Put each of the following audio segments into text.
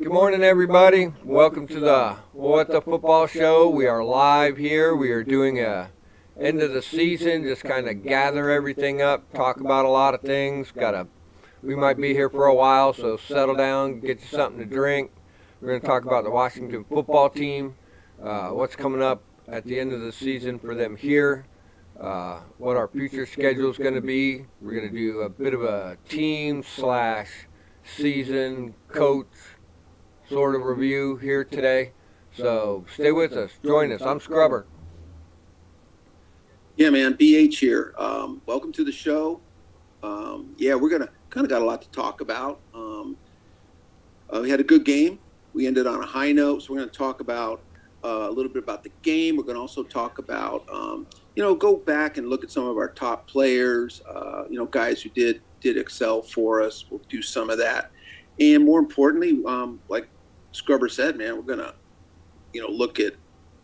Good morning, everybody. Welcome to the What the Football Show. We are live here. We are doing a end of the season, just kind of gather everything up, talk about a lot of things. We might be here for a while, so settle down, get you something to drink. We're going to talk about the Washington football team, what's coming up at the end of the season for them here, what our future schedule is going to be. We're going to do a bit of a team slash season coach sort of review here today. So stay with us. Join us. I'm Scrubber. Yeah, man. BH here. Welcome to the show. We're gonna kind of got a lot to talk about. We had a good game. We ended on a high note, so we're going to talk about a little bit about the game. We're going to also talk about, go back and look at some of our top players. Guys who did excel for us. We'll do some of that, and more importantly, like Scrubber said, man, we're gonna, look at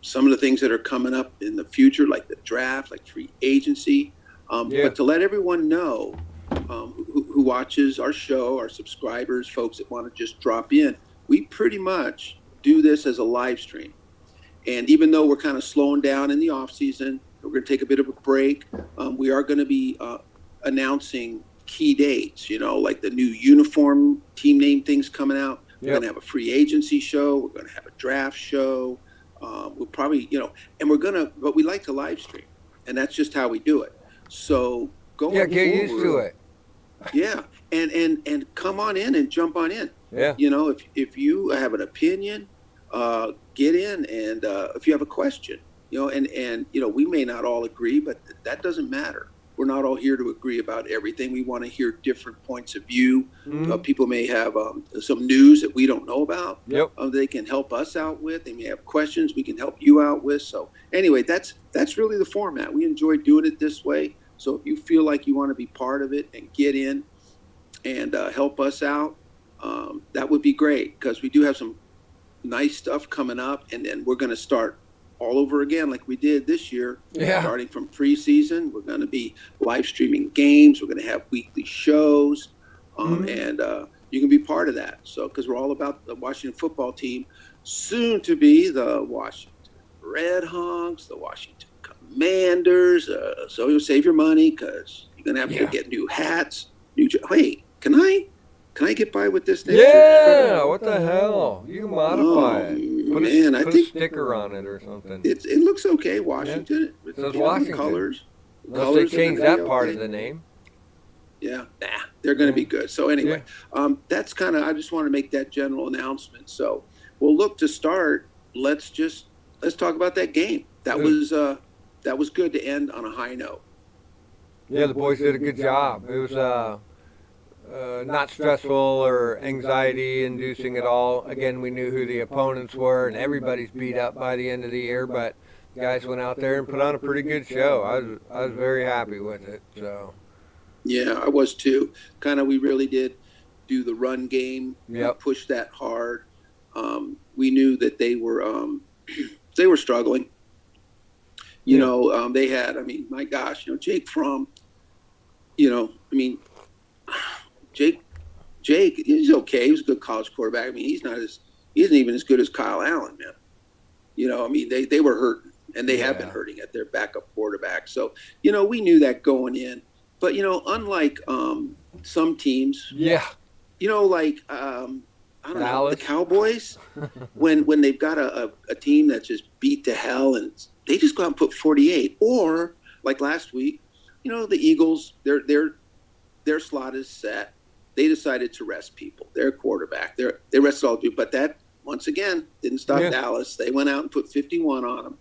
some of the things that are coming up in the future, like the draft, like free agency. But to let everyone know who watches our show, our subscribers, folks that want to just drop in, we pretty much do this as a live stream. And even though we're kind of slowing down in the off season, we're going to take a bit of a break. We are going to be announcing key dates, like the new uniform team name things coming out. We're going to have a free agency show. We're going to have a draft show. We'll probably, but we like to live stream, and that's just how we do it. So go get used to it. Yeah, and come on in and jump on in. Yeah. If you have an opinion, get in, and if you have a question, and we may not all agree, but that doesn't matter. We're not all here to agree about everything. We want to hear different points of view. People may have some news that we don't know about. They can help us out with. They may have questions we can help you out with. So anyway, that's really the format. We enjoy doing it this way. So if you feel like you want to be part of it and get in and help us out, that would be great, because we do have some nice stuff coming up, and then we're going to start all over again like we did this year. Starting from preseason, we're going to be live streaming games. We're going to have weekly shows, and you can be part of that. So because we're all about the Washington football team, soon to be the Washington Red Hawks, the Washington Commanders. So you'll save your money, because you're going to have to get new hats. Hey, can I get by with this next year? What the hell? You can modify it. Put a sticker on it or something. It looks okay, Washington. It says Washington. Colors. Unless they change that part of the name. Yeah, they're going to be good. So anyway, that's kind of, I just want to make that general announcement. So we'll look to start. Let's talk about that game. That was good to end on a high note. Yeah, the boys did a good job. It was not stressful or anxiety-inducing at all. Again, we knew who the opponents were, and everybody's beat up by the end of the year, but the guys went out there and put on a pretty good show. I was very happy with it. So. Yeah, I was too. Kind of, we really did do the run game, push that hard. We knew that they were struggling. They had, my gosh, Jake Fromm, Jake, he's okay. He was a good college quarterback. He isn't even as good as Kyle Allen, man. They were hurting, and they have been hurting at their backup quarterback. So, we knew that going in. But, unlike some teams, like, I don't know, the Cowboys, when they've got a team that's just beat to hell, and they just go out and put 48. Or, like last week, the Eagles, their slot is set. They decided to rest people, their quarterback. They rested all the, but that, once again, didn't stop Dallas. They went out and put 51 on them.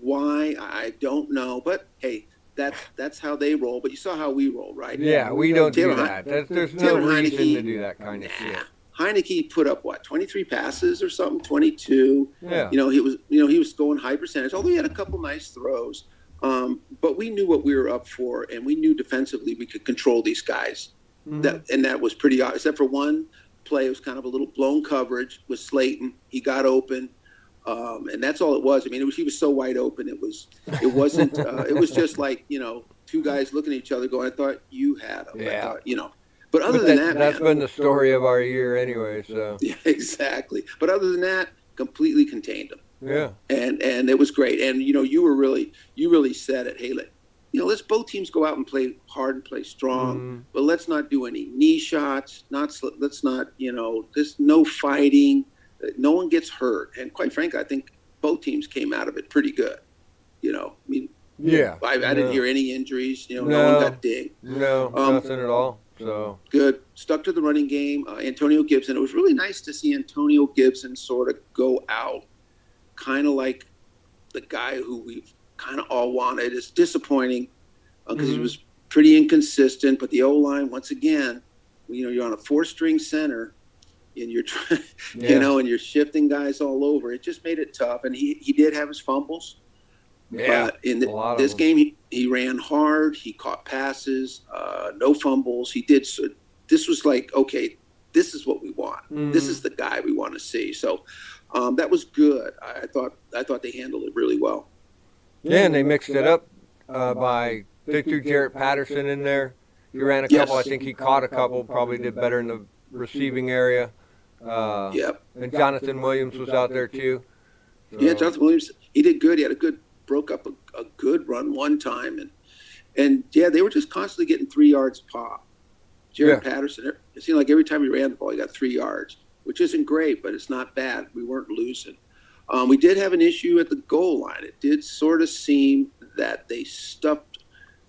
Why? I don't know. But, hey, that's how they roll. But you saw how we roll, right? Yeah, we don't do that. There's no reason to do that kind of shit. Heineke put up 23 passes or something, 22. Yeah. He was going high percentage, although he had a couple nice throws. But we knew what we were up for, and we knew defensively we could control these guys. That was pretty obvious, except for one play. It was kind of a little blown coverage with Slayton. He got open, and that's all it was. He was so wide open. It was just like, two guys looking at each other going, I thought you had him. Yeah. I thought, But other But than that, that's man, been the story of our year anyway. So yeah, exactly. But other than that, completely contained them, yeah, and it was great. And you really said it. Hey, let's both teams go out and play hard and play strong, mm, but let's not do any knee shots. Let's not there's no fighting. No one gets hurt. And quite frankly, I think both teams came out of it pretty good. I mean, yeah, I didn't no, hear any injuries. No one no, got dinged. no, nothing at all. So Good. Stuck to the running game. Antonio Gibson. It was really nice to see Antonio Gibson sort of go out, kind of like the guy who we've kind of all wanted. It's disappointing because he was pretty inconsistent. But the O line, once again, you're on a 4-string center, and you're trying, and you're shifting guys all over. It just made it tough. And he did have his fumbles. yeah, But in this game, he ran hard. He caught passes, no fumbles. He did. So this was like, okay, this is what we want. This is the guy we want to see. So that was good. I thought they handled it really well. Yeah, and they mixed it up they threw Jarrett Patterson in there. He ran a couple. I think he caught a couple. Probably did better in the receiving area. Yep. And Jonathan Williams was out there too. So. Yeah, Jonathan Williams. He did good. He had broke up a good run one time, and yeah, they were just constantly getting 3 yards pop. Jarrett Patterson, it seemed like every time he ran the ball, he got 3 yards, which isn't great, but it's not bad. We weren't losing. We did have an issue at the goal line. It did sort of seem that they stuffed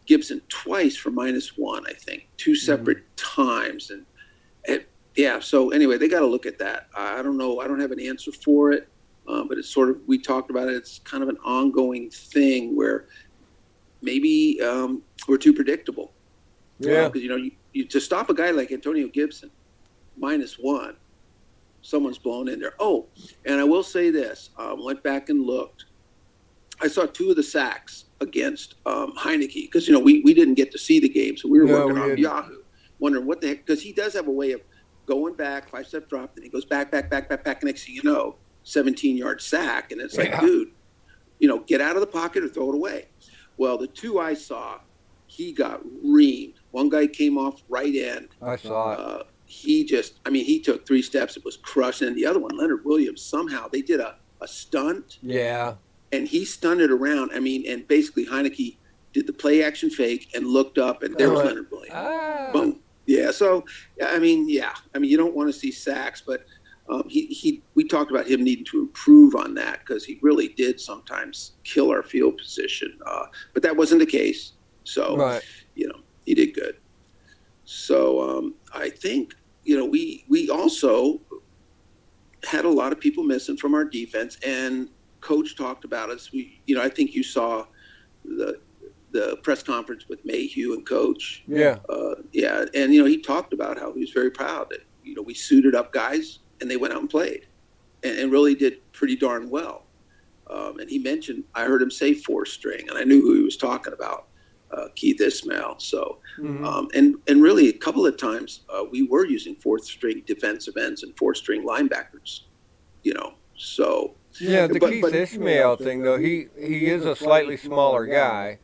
Gibson twice for -1, I think, 2 separate times. And yeah, so anyway, they got to look at that. I don't know. I don't have an answer for it. But it's sort of, we talked about it, it's kind of an ongoing thing where maybe we're too predictable. Yeah. Because, you to stop a guy like Antonio Gibson, -1, someone's blown in there. Oh, and I will say this, went back and looked. I saw 2 of the sacks against Heineke because, we didn't get to see the game. So we were working on Yahoo, wondering what the heck, because he does have a way of going back, 5-step drop, then he goes back. Next thing you know, 17-yard sack, and it's like, dude, get out of the pocket or throw it away. Well, the 2 I saw, he got reamed. One guy came off right end. I saw it. He took 3 steps. It was crushed. And the other one, Leonard Williams, somehow they did a stunt. Yeah. And he stunted around. And basically Heineke did the play action fake and looked up, and there was Leonard Williams. Boom. Yeah. So, you don't want to see sacks, but we talked about him needing to improve on that because he really did sometimes kill our field position. But that wasn't the case. So, he did good. So I think, we also had a lot of people missing from our defense, and Coach talked about us. I think you saw the press conference with Mayhew and Coach. Yeah. And, he talked about how he was very proud that, we suited up guys and they went out and played and really did pretty darn well. And he mentioned, I heard him say 4-string, and I knew who he was talking about, Keith Ismail. So, and really a couple of times we were using 4th-string defensive ends and 4th-string linebackers, so. Yeah, the Keith Ismail thing, though, he is a slightly smaller guy,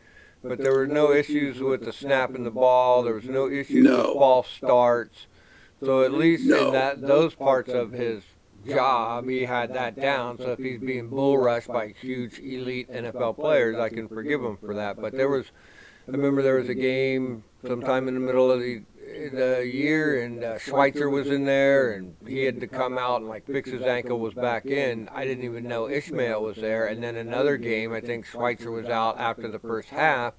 but there were no issues with the snapping the ball. There was no issues with false starts. So at least in those parts of his job, he had that down. So if he's being bull rushed by huge elite NFL players, I can forgive him for that. But I remember there was a game sometime in the middle of the year, and Schweitzer was in there, and he had to come out and fix his ankle, was back in. I didn't even know Ishmael was there. And then another game, I think Schweitzer was out after the first half,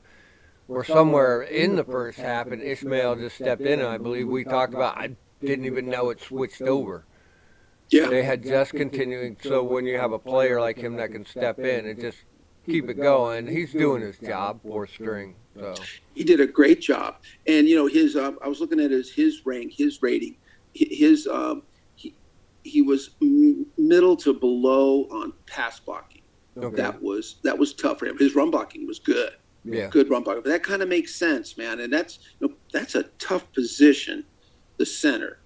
or somewhere in the first half, and Ishmael just stepped in, and I believe we talked about, I didn't even know it switched over. Yeah. They had just continuing. So when you have a player like him that can step in and just keep it going, he's doing his job, 4th-string. So he did a great job. And his I was looking at his rating. He was middle to below on pass blocking. Okay. That was tough for him. His run blocking was good. Yeah. Good run blocking. But that kind of makes sense, man. And that's a tough position, the center.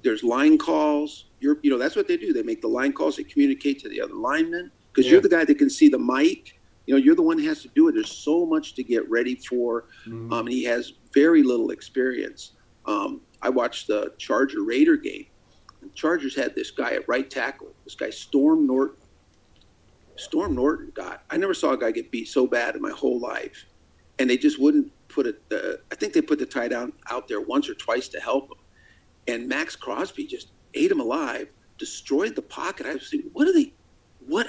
There's line calls. That's what they do. They make the line calls. They communicate to the other linemen because you're the guy that can see the mic. You're the one who has to do it. There's so much to get ready for. And he has very little experience. I watched the Charger Raider game. The Chargers had this guy at right tackle. This guy Storm Norton. Storm Norton I never saw a guy get beat so bad in my whole life, and they just wouldn't put it. I think they put the tight end out there once or twice to help him, and Max Crosby just ate him alive, destroyed the pocket. I was thinking, what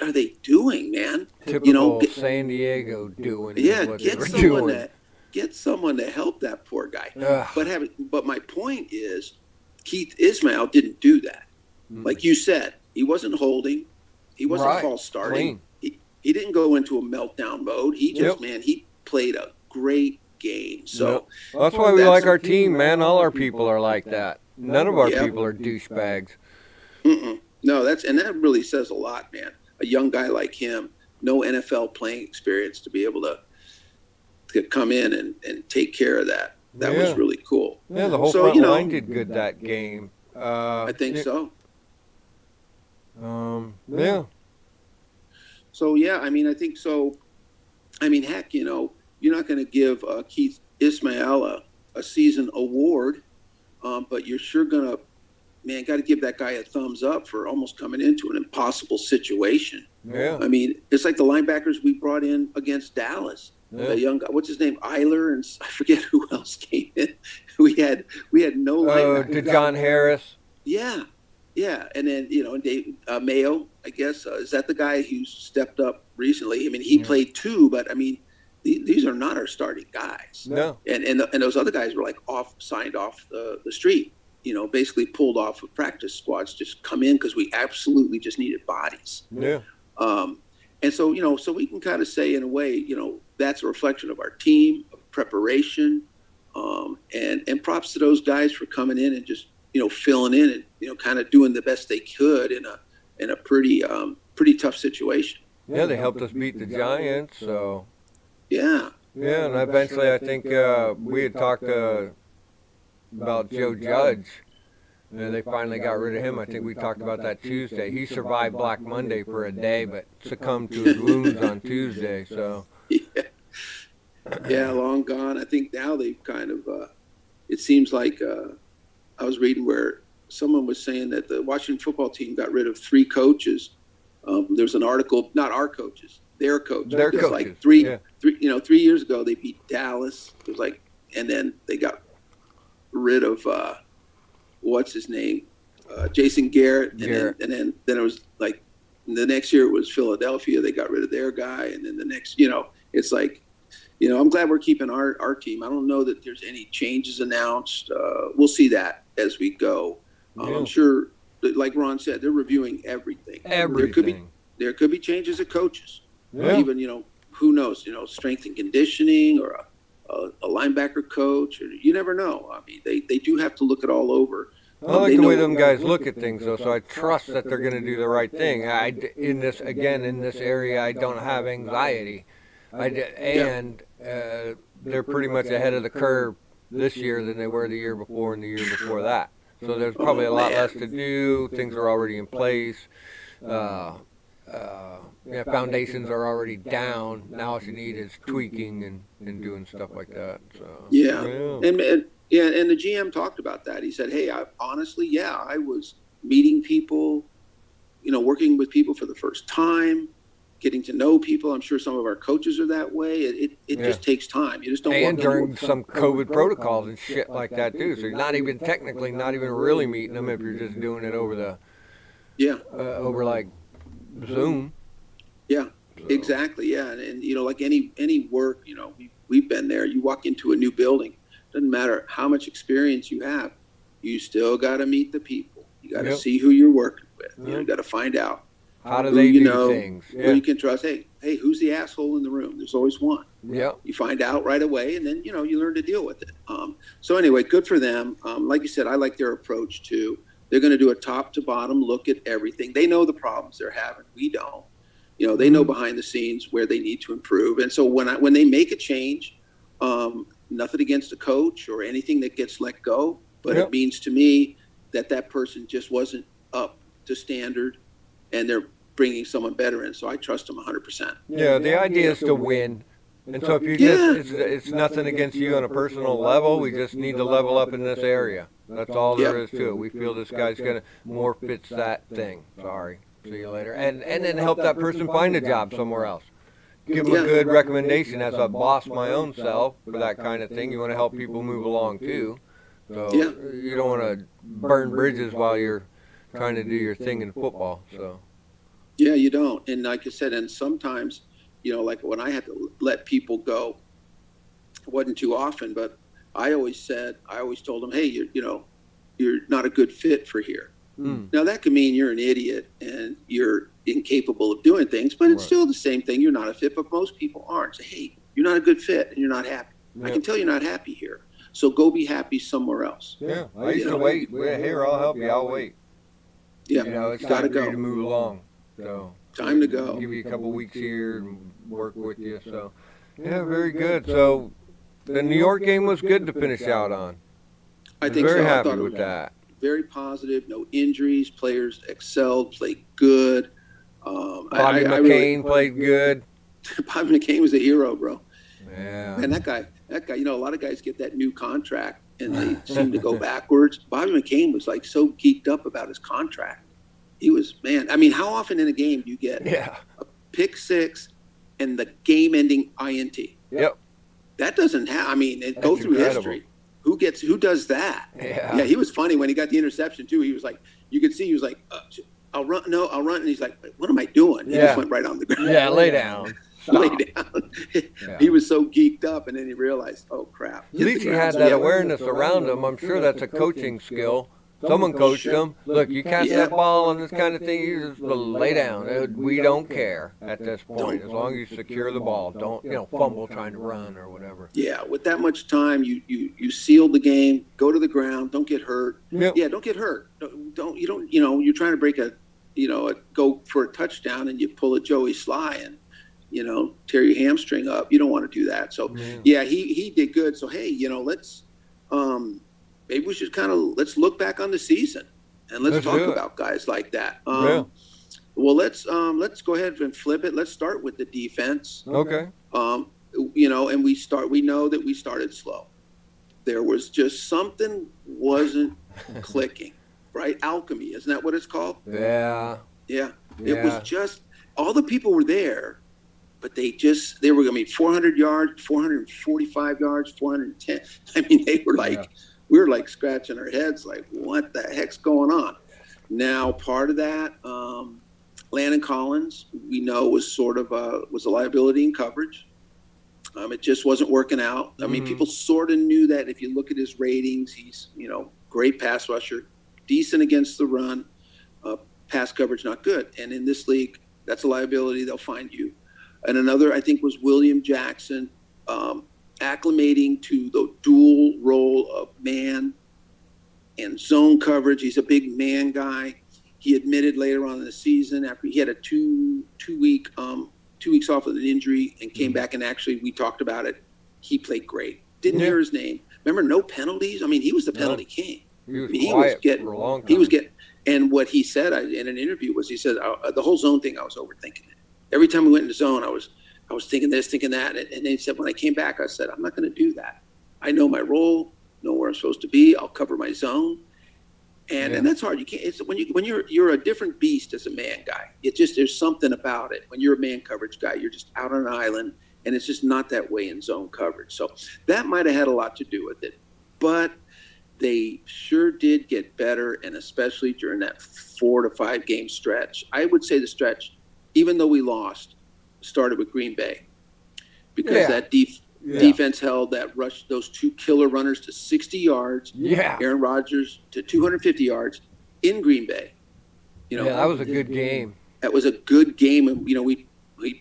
are they doing, man? Typical San Diego doing. Yeah, get someone to help that poor guy. Ugh. But my point is, Keith Ismail didn't do that. Like you said, he wasn't holding. He wasn't false starting. He didn't go into a meltdown mode. He just, he played a great game. So that's why we like our team, man. All our people are like that. None of our people are douchebags. No, that really says a lot, man. A young guy like him, no NFL playing experience, to be able to come in and take care of that. That was really cool. Yeah, the whole front line did good that game. I think so. Yeah. So, I think so. I mean, heck, you're not going to give Keith Ismail a season award, but you're sure going to, got to give that guy a thumbs up for almost coming into an impossible situation. Yeah. I mean, it's like the linebackers we brought in against Dallas. Yeah. The young guy, what's his name? Eiler, and I forget who else came in. We had no linebackers. John Harris. Yeah. And then, Dave Mayo, I guess, is that the guy who stepped up recently? I mean, he played too, but I mean, these are not our starting guys. No. And those other guys were like signed off the street, basically pulled off of practice squads, just come in because we absolutely just needed bodies. Yeah. And so, so we can kind of say in a way, that's a reflection of our team, of preparation, and props to those guys for coming in and just, filling in and, kind of doing the best they could in a pretty tough situation. Yeah, they helped us beat the Giants, so. Yeah. Yeah, and eventually I think we had talked about Joe Judge. And they finally got rid of him. I think we talked about that Tuesday. He survived Black Monday for a day, but succumbed to his wounds on Tuesday. So. Yeah, long gone. I think now they've kind of. It seems like I was reading where someone was saying that the Washington football team got rid of 3 coaches. There's an article, not our coaches, their coaches. Their coaches. Like 3 years ago they beat Dallas. It was like, and then they got rid of. What's his name? Jason Garrett. And then it was like the next year it was Philadelphia. They got rid of their guy. And then the next, it's like, I'm glad we're keeping our team. I don't know that there's any changes announced. We'll see that as we go. I'm sure, like Ron said, they're reviewing everything. There could be changes of coaches. Yeah. Even, who knows, strength and conditioning or a linebacker coach, or you never know. I mean, they do have to look it all over. I like the way them guys look at things, though, so I trust that they're going to do the right thing. In this area, I don't have anxiety. They're pretty much ahead of the curve this year than they were the year before and the year before that. So there's probably a lot less to do. Things are already in place. Foundations are already down. Now all you need is tweaking and doing stuff like that. So And the GM talked about that. He said, "Hey, I was meeting people, working with people for the first time, getting to know people. I'm sure some of our coaches are that way. It just takes time. You just don't." And during some COVID protocols and shit like that too. So you're not even really meeting them if you're just doing it over over like Zoom. Yeah, so. Exactly. Yeah, and like any work, we've been there. You walk into a new building, doesn't matter how much experience you have, you still got to meet the people. You got to see who you're working with. You got to find out how do they do things. Who you can trust. Hey, who's the asshole in the room? There's always one. Yeah. You find out right away, and then you learn to deal with it. So anyway, good for them. Like you said, I like their approach too. They're going to do a top to bottom look at everything. They know the problems they're having. We don't. They know behind the scenes where they need to improve. And so when they make a change, nothing against a coach or anything that gets let go, but it means to me that person just wasn't up to standard, and they're bringing someone better in. So I trust them 100%. Yeah, the idea is to win. And so if you Yeah. it's nothing against you on a personal level. We just need to level up in this area. That's all there Yep. is to it. We feel this guy's gonna more fits that thing. Sorry. See you later. And then help that person find a job somewhere else. Give them a Yeah. good recommendation as a boss my own self for that kind of thing. You want to help people move along too. So Yeah. you don't want to burn bridges while you're trying to do your thing in football. So Yeah, you don't. And like I said, and sometimes, like when I had to let people go, it wasn't too often, but I always told them, hey, you're not a good fit for here. Now that could mean you're an idiot and you're incapable of doing things, but it's still the same thing. You're not a fit, but most people aren't. Say, hey, you're not a good fit and you're not happy. I can tell you're not happy here. So go be happy somewhere else. Yeah, I used to wait. Here, I'll help you. I'll wait. Yeah, It's gotta time for you go. to move along. So Time to go. give you a couple weeks here and work with you. So yeah, very good. So the New York game was good to finish out on. I think Very so. I happy thought it with was that. very positive. No injuries. Players excelled. Played good. Bobby McCain played good. Bobby McCain was a hero, bro. Yeah. And that guy. A lot of guys get that new contract and they seem to go backwards. Bobby McCain was like so geeked up about his contract. He was, man. I mean, how often in a game do you get a pick six and the game-ending INT? Yep. That doesn't happen. I mean, go through history. Who does that? Yeah. He was funny when he got the interception too. He was like, you could see he was like, I'll run. No, I'll run. And he's like, what am I doing? He just went right on the ground. Yeah, lay down. Lay down. He was so geeked up, and then he realized, oh crap. At least he had that awareness around him. I'm sure that's a coaching skill. Someone coached him. Look, you catch that ball and this kind of thing, you just lay down. We don't care at this point, as long as you secure the ball. Don't fumble trying to run or whatever. Yeah, with that much time, you seal the game. Go to the ground. Don't get hurt. Yep. Yeah, don't get hurt. You're trying to break go for a touchdown and you pull a Joey Sly and tear your hamstring up. You don't want to do that. So yeah, he did good. So hey, let's maybe we should let's look back on the season and let's talk about guys like that. Well, let's go ahead and flip it. Let's start with the defense. Okay. And we know that we started slow. There was just something wasn't clicking, right? Alchemy, isn't that what it's called? Yeah. Yeah. It was just all the people were there, but they were going to be 400 yards, 445 yards, 410. I mean, they were like, we were like scratching our heads, like, what the heck's going on? Now, part of that, Landon Collins, we know was sort of was a liability in coverage. It just wasn't working out. I mean, people sort of knew that if you look at his ratings, he's, great pass rusher, decent against the run, pass coverage, not good. And in this league, that's a liability. They'll find you. And another, I think, was William Jackson, acclimating to the dual role of man and zone coverage. He's a big man guy. He admitted later on in the season, after he had a two weeks off with an injury and came back, and actually we talked about it, he played great. Didn't hear his name. Remember, no penalties. I mean, he was the penalty king. He was quiet for a long time. And what he said in an interview was, he said, the whole zone thing, I was overthinking it. Every time we went into zone, I was thinking this, thinking that. And then he said, when I came back, I said, I'm not going to do that. I know my role, know where I'm supposed to be. I'll cover my zone. And that's hard. You can't. It's when you're a different beast as a man guy. There's something about it. When you're a man coverage guy, you're just out on an island, and it's just not that way in zone coverage. So that might have had a lot to do with it. But they sure did get better, and especially during that 4 to 5 game stretch. I would say the stretch, even though we lost, started with Green Bay, because that defense held that rush, those two killer runners to 60 yards. Yeah. Aaron Rodgers to 250 yards in Green Bay. That was a good game. That was a good game, and we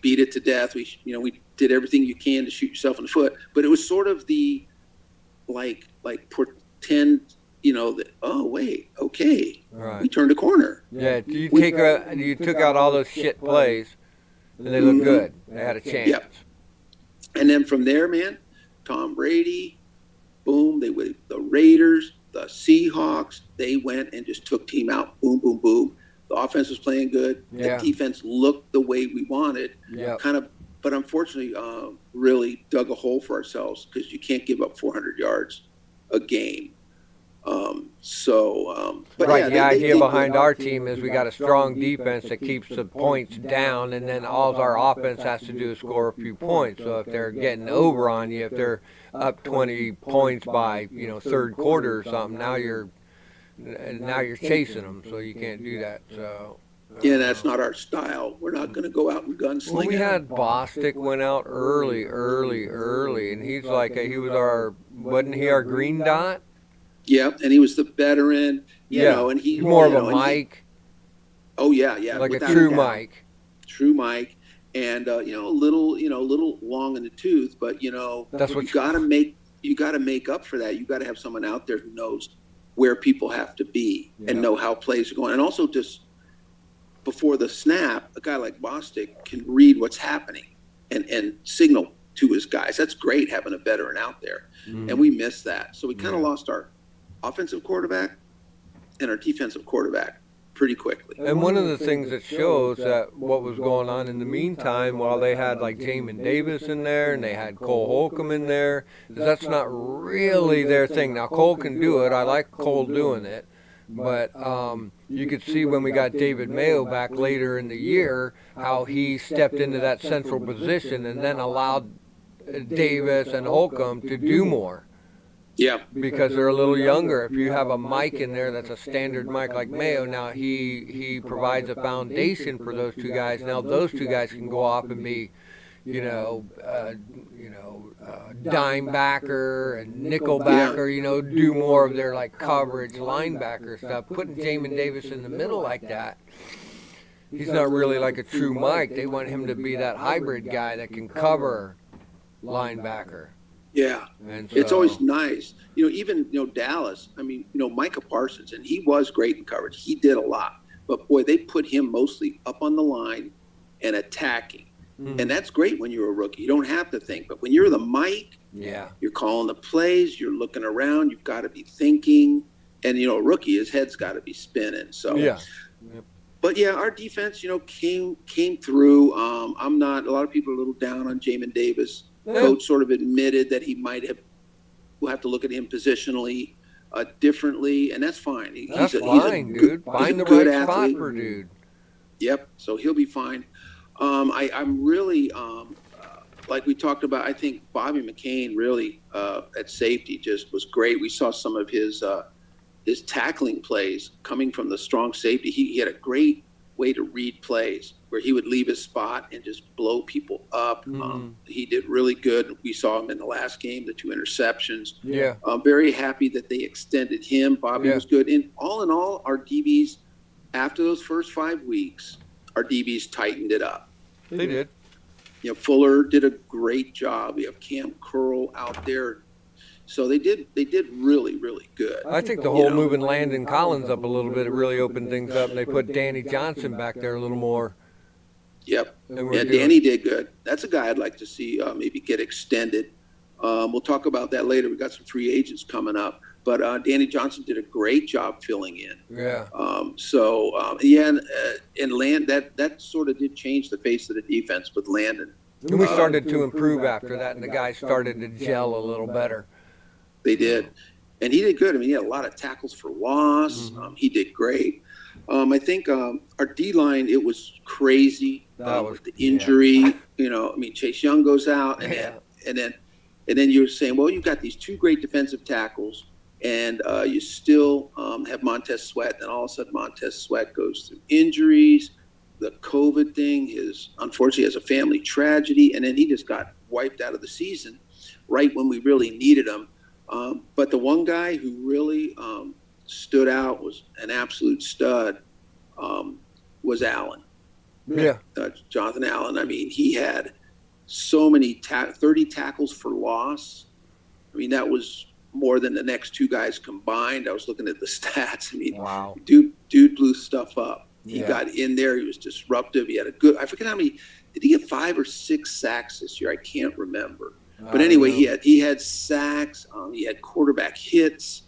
beat it to death. We did everything you can to shoot yourself in the foot, but it was sort of the like pretend, that, oh wait, okay, we turned a corner. Yeah, you took out all those shit plays, and they looked good. They had a chance. Yeah. And then from there, man, Tom Brady, boom, the Raiders, the Seahawks, they went and just took team out. Boom, boom, boom. The offense was playing good. The defense looked the way we wanted. Kind of but unfortunately, really dug a hole for ourselves because you can't give up 400 yards a game. But right. yeah, The idea did behind good. our team is we got a strong defense that keeps the points down, and then all our offense has to do is score a few points. So if they're getting over on you, if they're up 20 points by third quarter or something, now you're chasing them, so you can't do that. So. Yeah, that's not our style. We're not going to go out and gunsling. Well, we had Bostic went out early, and he's like wasn't he our green dot? Yeah, and he was the veteran, and he's more of a Mike. Oh yeah, like a true Mike. True Mike, and a little long in the tooth, but that's what you got to make up for that. You got to have someone out there who knows where people have to be and know how plays are going, and also just before the snap, a guy like Bostic can read what's happening and signal to his guys. That's great having a veteran out there. And we missed that. So we kind of lost our offensive quarterback and our defensive quarterback pretty quickly. And one of the things that shows that what was going on in the meantime, while they had like Jamin Davis in there and they had Cole Holcomb in there, that's not really their thing. Now, Cole can do it. I like Cole doing it. But you could see when we got David Mayo back later in the year how he stepped into that central position and then allowed Davis and Holcomb to do more. Yeah. Because they're a little younger. If you have a Mike in there that's a standard Mike like Mayo, now he provides a foundation for those two guys. Now those two guys can go off and be, dime backer and nickel backer, do more of their like coverage linebacker stuff. Putting Jamin Davis in the middle like that, he's not really like a true Mike. They want him to be that hybrid guy that can cover linebacker. Yeah, and so, it's always nice. Even Dallas. I mean, Micah Parsons, and he was great in coverage. He did a lot, but boy, they put him mostly up on the line and attacking. And that's great when you're a rookie. You don't have to think. But when you're the Mike, you're calling the plays, you're looking around, you've got to be thinking. And, a rookie, his head's got to be spinning. So, But, our defense, came through. A lot of people are a little down on Jamin Davis. Coach sort of admitted that we'll have to look at him positionally differently, and that's fine. That's fine, dude. Find the right spot for dude. Yep, so he'll be fine. I'm really, like we talked about, I think Bobby McCain really at safety just was great. We saw some of his tackling plays coming from the strong safety. He had a great way to read plays where he would leave his spot and just blow people up. He did really good. We saw him in the last game, the 2 interceptions. Yeah. I'm very happy that they extended him. Bobby was good. And all in all, our DBs, after those first 5 weeks, our DBs tightened it up. They did. Fuller did a great job. We have Cam Curl out there. So they did really, really good. I think the whole moving Landon Collins up a little bit, it really opened things up, and they put Danny Johnson back there a little more. Yep. Yeah, Danny did good. That's a guy I'd like to see maybe get extended. We'll talk about that later. We got some free agents coming up. But Danny Johnson did a great job filling in. Yeah. And Land that sort of did change the face of the defense with Landon. And we started to improve after that, and the guys started to gel a little better. They did. And he did good. I mean, he had a lot of tackles for loss. He did great. I think our D-line, it was crazy with the injury. Chase Young goes out, and then you're saying, well, you've got these 2 great defensive tackles, and you still have Montez Sweat, and all of a sudden Montez Sweat goes through injuries, the COVID thing, unfortunately has a family tragedy, and then he just got wiped out of the season right when we really needed him. But the one guy who really stood out, was an absolute stud, was Allen. Yeah. Jonathan Allen. I mean, he had so many 30 tackles for loss. I mean, that was more than the next 2 guys combined. I was looking at the stats. I mean, wow. Dude blew stuff up. He got in there. He was disruptive. He had I forget how many, did he get 5 or 6 sacks this year? I can't remember. But anyway, he had sacks. He had quarterback hits.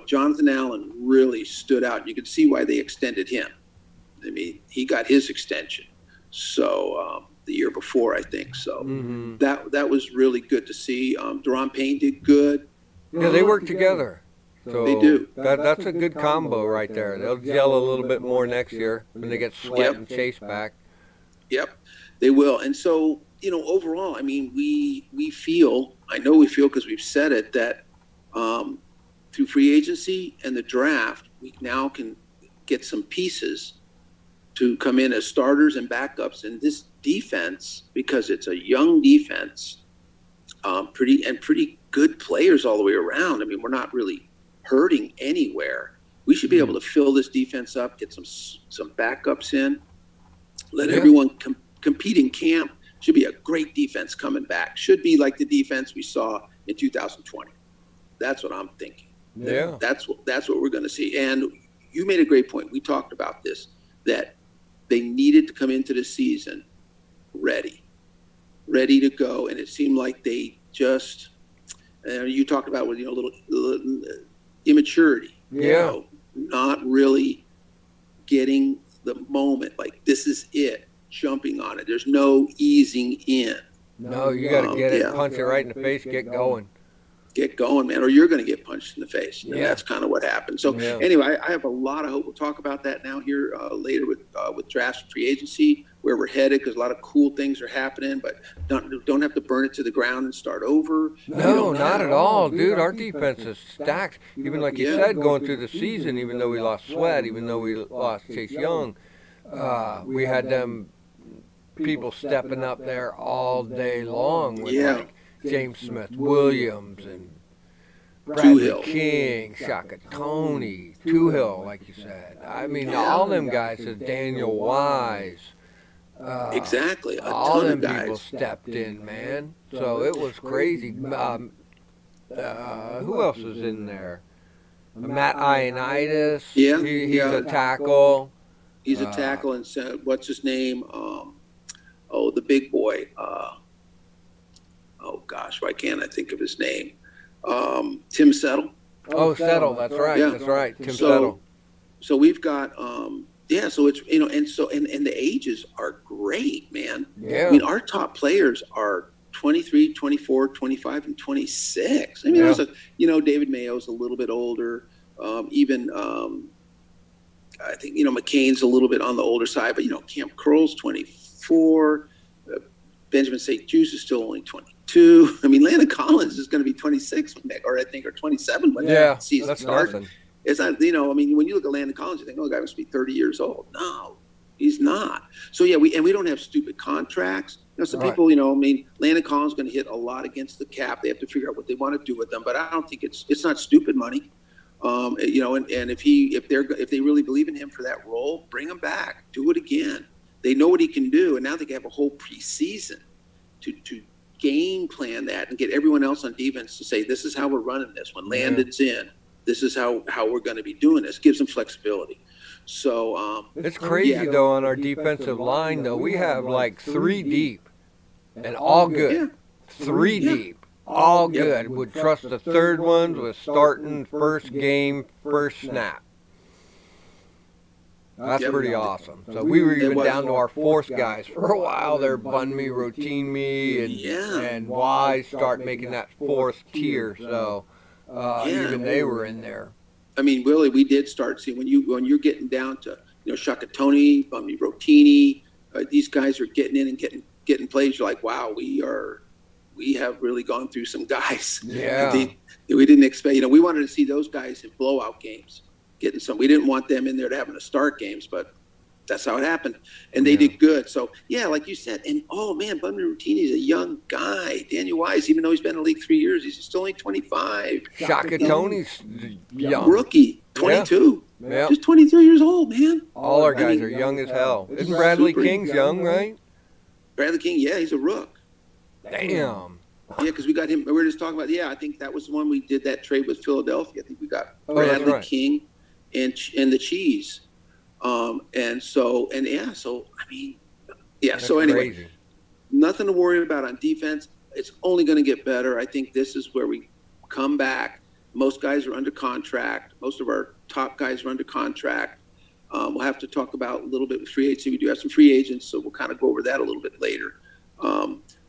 Jonathan Allen really stood out. You could see why they extended him. I mean, he got his extension. So, the year before, I think. So Mm-hmm. that was really good to see. Deron Payne did good. Yeah, they work together. So They do. that's a good combo right there. They'll gel a little bit more next year when they get Sweat and Chase back. Yep, they will. And so, overall, I mean, we feel, I know we feel because we've said it, that through free agency and the draft, we now can get some pieces to come in as starters and backups in this defense, because it's a young defense, pretty good players all the way around. I mean, we're not really hurting anywhere. We should be able to fill this defense up, get some backups in, let everyone compete in camp. Should be a great defense coming back. Should be like the defense we saw in 2020. That's what I'm thinking. Yeah. That's what we're going to see. And you made a great point. We talked about this, that they needed to come into the season ready to go. And it seemed like they just, you talked about with, little immaturity. Yeah. Not really getting the moment, like this is it, jumping on it. There's no easing in. No, you got to get it, punch it right in the face, get going. Get going, man, or you're going to get punched in the face. And Yeah. that's kind of what happened. So anyway, I have a lot of hope. We'll talk about that now here later with drafts and free agency, where we're headed, because a lot of cool things are happening, but don't have to burn it to the ground and start over. No, not at all, dude. Our defense is stacked. Even like you said, going through the season, even though we lost Sweat, even though we lost Chase Young, we had them people stepping up there all day long with like James Smith-Williams and Bradley King, Shaka Toney, Tuhill, like you said. I mean, all them guys, Daniel Wise. Exactly. All them people stepped in, man. So it was crazy. Who else was in there? Matt Ioannidis. Yeah. He's a tackle. He's a tackle. And what's his name? The big boy. Oh gosh, why can't I think of his name? Tim Settle. Oh, Settle, that's right. Yeah. That's right. Tim Settle. So we've got so it's and the ages are great, man. Yeah. I mean, our top players are 23, 24, 25, and 26. I mean, there's David Mayo's a little bit older. Even I think McCain's a little bit on the older side, but Camp Curl's 24. Benjamin St. Juice is still only 22. I mean, Landon Collins is going to be 26 or 27 when the season starts. Nothing. It's not, I mean, when you look at Landon Collins, you think, the guy must be 30 years old. No, he's not. So we don't have stupid contracts. Some people, I mean, Landon Collins is going to hit a lot against the cap. They have to figure out what they want to do with them, but I don't think it's not stupid money. And if they really believe in him for that role, bring him back, do it again. They know what he can do, and now they can have a whole preseason to game plan that and get everyone else on defense to say, this is how we're running this. When Landon's in, this is how we're going to be doing this. Gives them flexibility. So it's crazy though on our defensive line though. We have like 3 deep and all good. Yeah. 3 deep, all good. Would trust the third ones with starting first game, first snap. That's pretty awesome. So we were even down to our fourth guys for a while. They're Bun Me, Routine Me, and Wise start making that fourth tier. So even they were in there. I mean, Willie, we did start seeing when you're getting down to Shaka Toney, Bun Me, Rotini, these guys are getting in and getting plays. You're like, wow, we have really gone through some guys. Yeah, we didn't expect. We wanted to see those guys in blowout games. We didn't want them in there to having to start games, but that's how it happened. And they did good. So, like you said, and Bun Me Routini is a young guy. Daniel Wise, even though he's been in the league 3 years, he's still only 25. Shaka Toney's young. Rookie, 22. Yeah. Just 22 years old, man. All our guys are young as hell. Isn't Bradley King's young, right? Bradley King, he's a rook. Damn. Yeah, because we got him. We were just talking about, I think that was the one we did that trade with Philadelphia. I think we got Bradley King and the Cheese. So I mean, so anyway, crazy. Nothing to worry about on defense. It's only going to get better. I think this is where we come back. Most guys are under contract. Most of our top guys are under contract. We'll have to talk about a little bit with free agency. We do have some free agents, so we'll kind of go over that a little bit later.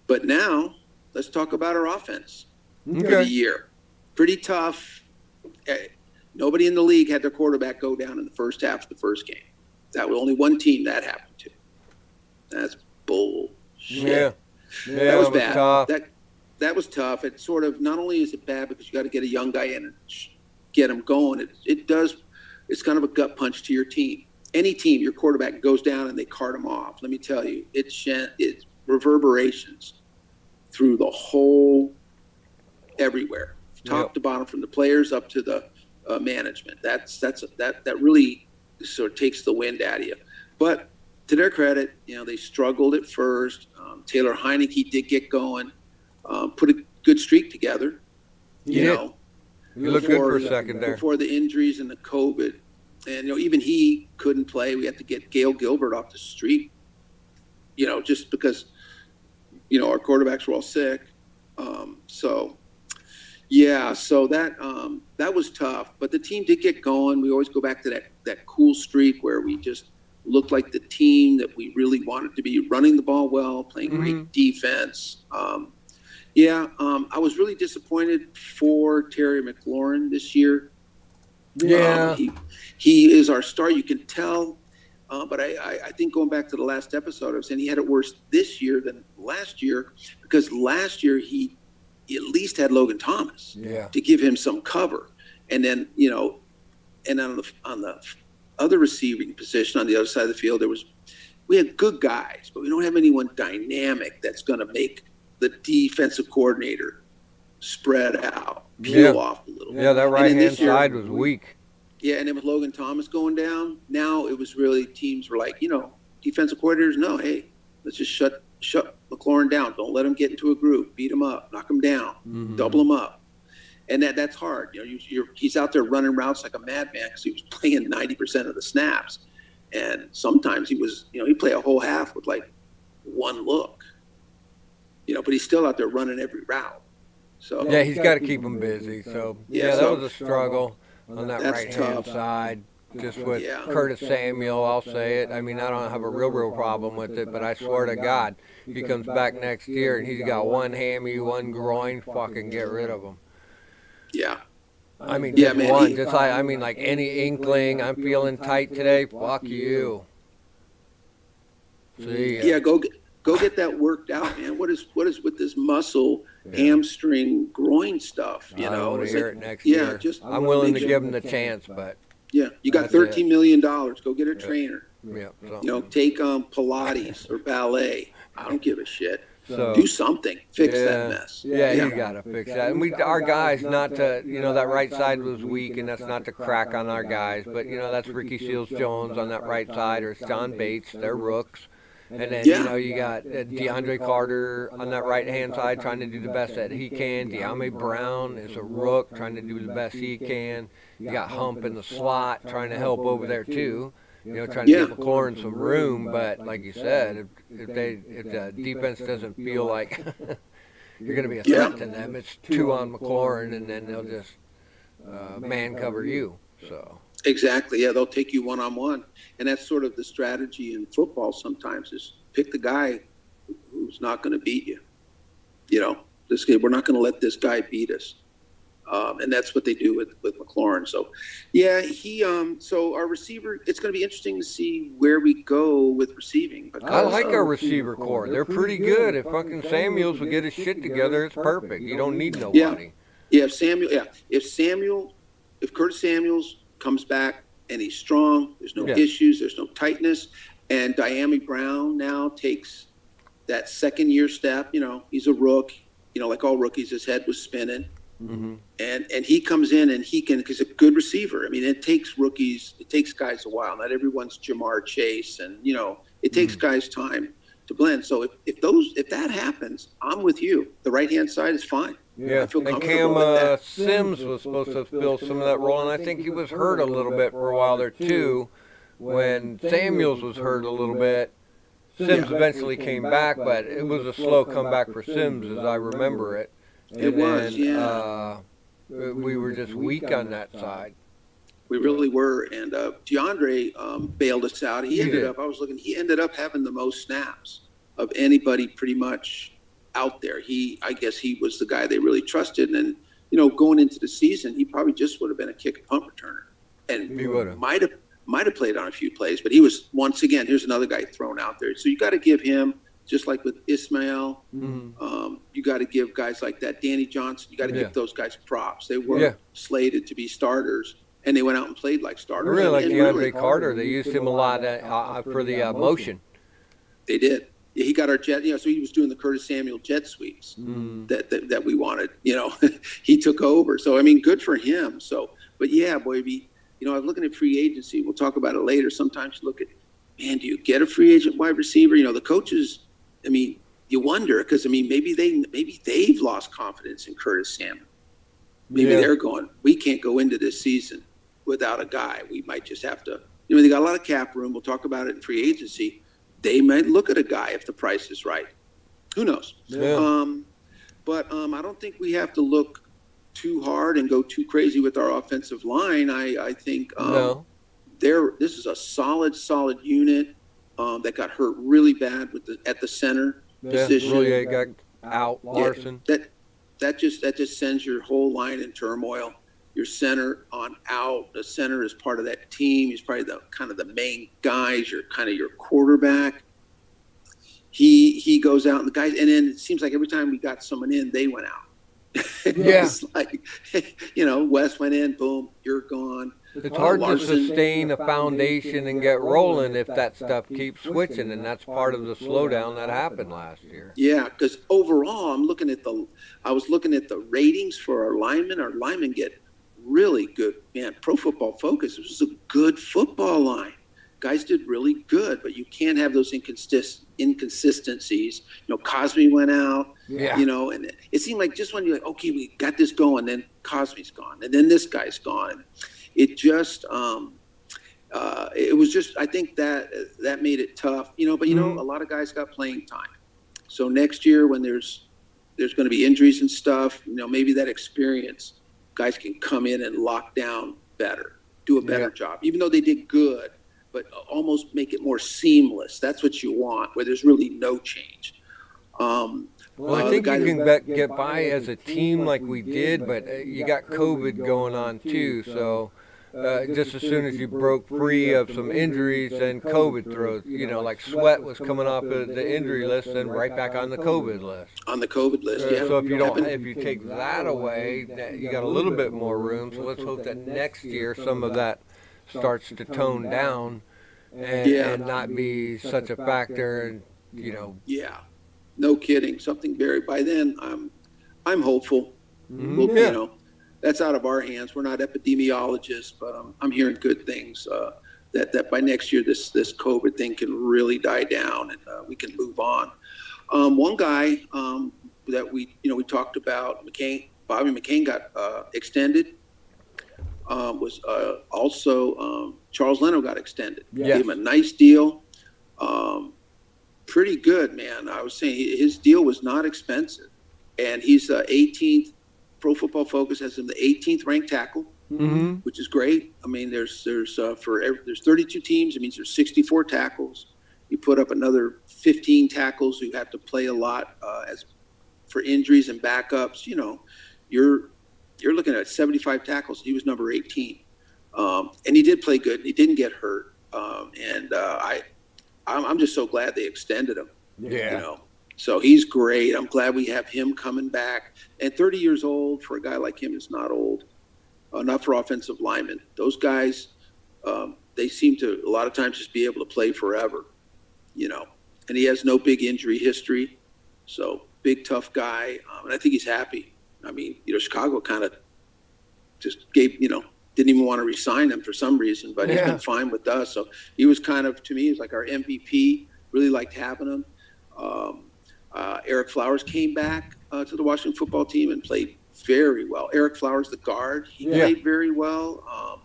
But now let's talk about our offense for the year. Pretty tough. Nobody in the league had their quarterback go down in the first half of the first game. That was only one team that happened to. That's bullshit. Yeah, that was bad. Tough. That was tough. It's sort of, not only is it bad because you got to get a young guy in and get him going, it's kind of a gut punch to your team. Any team, your quarterback goes down and they cart him off. Let me tell you, it's reverberations through the whole, everywhere, top to bottom, from the players up to the management. That really sort of takes the wind out of you. But to their credit, they struggled at first. Taylor Heineke did get going, put a good streak together. You looked good for a second there. Before the injuries and the COVID. And, even he couldn't play. We had to get Gail Gilbert off the street, just because, our quarterbacks were all sick. So that was tough. But the team did get going. We always go back to that cool streak where we just looked like the team that we really wanted to be, running the ball well, playing great defense. I was really disappointed for Terry McLaurin this year. Yeah. He is our star. You can tell. But I think going back to the last episode, I was saying he had it worse this year than last year, because last year he at least had Logan Thomas to give him some cover. And then, and on the other receiving position on the other side of the field, we had good guys, but we don't have anyone dynamic that's going to make the defensive coordinator spread out, peel off a little bit. Yeah, that right-hand side was weak. Yeah, and then with Logan Thomas going down, now it was really, teams were like, defensive coordinators, no, hey, let's just shut McLaurin down. Don't let him get into a group. Beat him up. Knock him down. Double him up. And that's hard. He's out there running routes like a madman because he was playing 90% of the snaps. And sometimes he'd play a whole half with like one look. But he's still out there running every route. So yeah, he's got to keep him busy. So that was a struggle on that right-hand side. Just with Curtis Samuel, I'll say it. I mean, I don't have a real problem with it, but I swear to God, he comes back next year and he's got one hammy, one groin, fucking get rid of him. Yeah. I mean, just one. Like any inkling, I'm feeling tight today, fuck you. See ya. Yeah, go get that worked out, man. What is with this muscle, hamstring, groin stuff? I don't want to hear it next year. I'm willing to give him the chance, but... Yeah, you got $13 million. Go get a trainer. Yeah. Take Pilates or ballet. I don't give a shit. So, do something. Fix that mess. Yeah, you got to fix that. And our guys, not to, that right side was weak, and that's not to crack on our guys, but, that's Ricky Seals-Jones on that right side, or John Bates. They're rooks. And then, you got DeAndre Carter on that right-hand side trying to do the best that he can. De'Ami Brown is a rook trying to do the best he can. You got Hump in the slot trying to help over there, too. Trying to give McLaurin some room. But, like you said, if the defense doesn't feel like you're going to be a threat to them, it's two on McLaurin, and then they'll just man cover you. So. Exactly. Yeah, they'll take you one-on-one. And that's sort of the strategy in football sometimes, is pick the guy who's not going to beat you. This guy, we're not going to let this guy beat us. And that's what they do with McLaurin. So, so our receiver, it's going to be interesting to see where we go with receiving. I like our receiver core. They're pretty good. If fucking Samuels will get his shit together, it's perfect. You don't need nobody. If Curtis Samuels comes back and he's strong, there's no issues, there's no tightness, and De'Ami Brown now takes that second year step. He's a rook, like all rookies, his head was spinning. And he comes in and he's a good receiver. I mean, it takes guys a while. Not everyone's Jamar Chase, and it takes guys time to blend. So if that happens, I'm with you. The right hand side is fine. Yeah, and Cam Sims was supposed to fill some of that role, and I think he was hurt a little bit for a while there too. When Samuels was hurt a little bit, Sims eventually came back, but it was a slow comeback for Sims as I remember it. We were just we were just weak on that side. We really were. And DeAndre bailed us out. He ended did. up, I was looking, he ended up having the most snaps of anybody pretty much out there. I guess he was the guy they really trusted. And, going into the season, he probably just would have been a kick and punt returner. And He would have. might have played on a few plays, but he was, once again, here's another guy thrown out there. So you got to give him, just like with Ismail, you got to give guys like that, Danny Johnson, you got to give those guys props. They were slated to be starters, and they went out and played like starters. I really like DeAndre Carter. They used him a lot for the motion. They did. Yeah, he got our jet, so he was doing the Curtis Samuel jet sweeps that we wanted. He took over. So, I mean, good for him. So, but yeah, boy, I was looking at free agency. We'll talk about it later. Sometimes you look at, man, do you get a free agent wide receiver? The coaches, I mean, you wonder because, I mean, maybe they've lost confidence in Curtis Samuel. Maybe they're going, we can't go into this season without a guy. We might just have to, they got a lot of cap room. We'll talk about it in free agency. They might look at a guy if the price is right. Who knows? Yeah. But I don't think we have to look too hard and go too crazy with our offensive line. I think this is a solid unit that got hurt really bad at the center position. Really got out Larson. That just sends your whole line in turmoil. Your center on out. The center is part of that team. He's probably the main guy. He's your quarterback. He goes out and the guys, and then it seems like every time we got someone in, they went out. It's like, Wes went in, boom, you're gone. It's hard to sustain a foundation and get rolling if that stuff keeps switching, and that's part of the slowdown that happened last year. Yeah, because overall, I was looking at the ratings for our linemen. Our linemen get really good. Man, Pro Football Focus, it was a good football line. Guys did really good, but you can't have those inconsistencies. Cosme went out, and it seemed like just when you're like, okay, we got this going, then Cosme's gone, and then this guy's gone. It just, it was just, I think that made it tough, but a lot of guys got playing time. So next year when there's going to be injuries and stuff, maybe that experience, guys can come in and lock down better, do a better job, even though they did good, but almost make it more seamless. That's what you want, where there's really no change. Well, I think you can get by as a team like we did, but you got COVID going on too, so just as soon as you broke free of some injuries, then COVID throws, like Sweat was coming off of the injury list and right back on the COVID list. On the COVID list, yeah. So if you take that away, you got a little bit more room. So let's hope that next year some of that starts to tone down and not be such a factor. And Yeah, no kidding. Something by then I'm hopeful. That's out of our hands. We're not epidemiologists, but I'm hearing good things that by next year this COVID thing can really die down and we can move on. One guy that we talked about, Bobby McCain got extended. Was also Charles Leno got extended. Gave him a nice deal. Pretty good, man. I was saying his deal was not expensive, and he's 18th. Pro Football Focus has him the 18th ranked tackle, which is great. I mean, there's 32 teams. It means there's 64 tackles. You put up another 15 tackles who have to play a lot as for injuries and backups. You're looking at 75 tackles. He was number 18, and he did play good. He didn't get hurt, I'm just so glad they extended him. So he's great. I'm glad we have him coming back. And 30 years old for a guy like him is not old, not for offensive linemen. Those guys, they seem to a lot of times just be able to play forever, And he has no big injury history, so big tough guy, and I think he's happy. I mean, Chicago kind of just gave, didn't even want to re-sign him for some reason, but he's been fine with us. So he was kind of, to me, he's like our MVP. Really liked having him. Eric Flowers came back to the Washington football team and played very well. Eric Flowers, the guard, he played very well.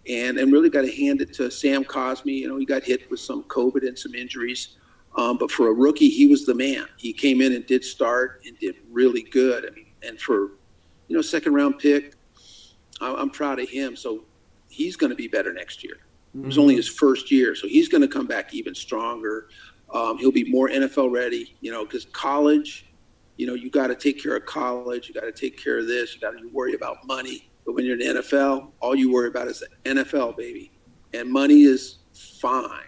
And really got to hand it to Sam Cosme. He got hit with some COVID and some injuries. But for a rookie, he was the man. He came in and did start and did really good. I mean, and for, second round pick, I'm proud of him. So he's going to be better next year. It was only his first year, so he's going to come back even stronger. He'll be more NFL ready, because college, you got to take care of college. You got to take care of this. You got to worry about money. But when you're in the NFL, all you worry about is the NFL, baby. And money is fine.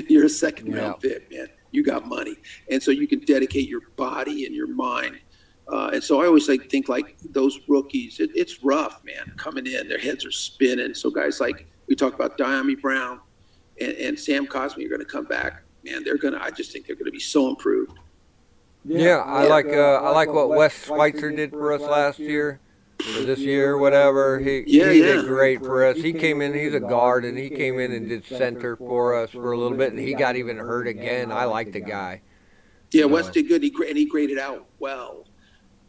You're a second round pick, man. You got money. And so you can dedicate your body and your mind. And so I always think like those rookies, it's rough, man, coming in. Their heads are spinning. So guys like we talk about Diami Brown and Sam Cosmi are going to come back. Man, I just think they're going to be so improved. Yeah, I like what Wes Schweitzer did for us last year, or this year, whatever. He did great for us. He came in, he's a guard, and he came in and did center for us for a little bit, and he got even hurt again. I like the guy. Yeah, Wes did good, and he graded out well.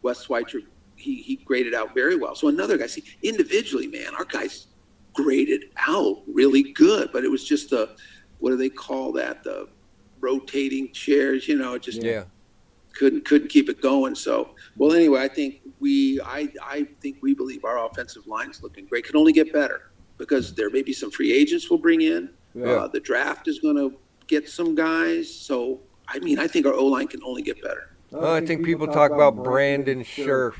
Wes Schweitzer, he graded out very well. So another guy, see, individually, man, our guys graded out really good, but it was just what do they call that? The rotating chairs, couldn't keep it going. So, well, anyway, I think we believe our offensive line is looking great. Can only get better because there may be some free agents we'll bring in. The draft is going to get some guys. So, I think our O-line can only get better. I think people talk about Brandon Scherf.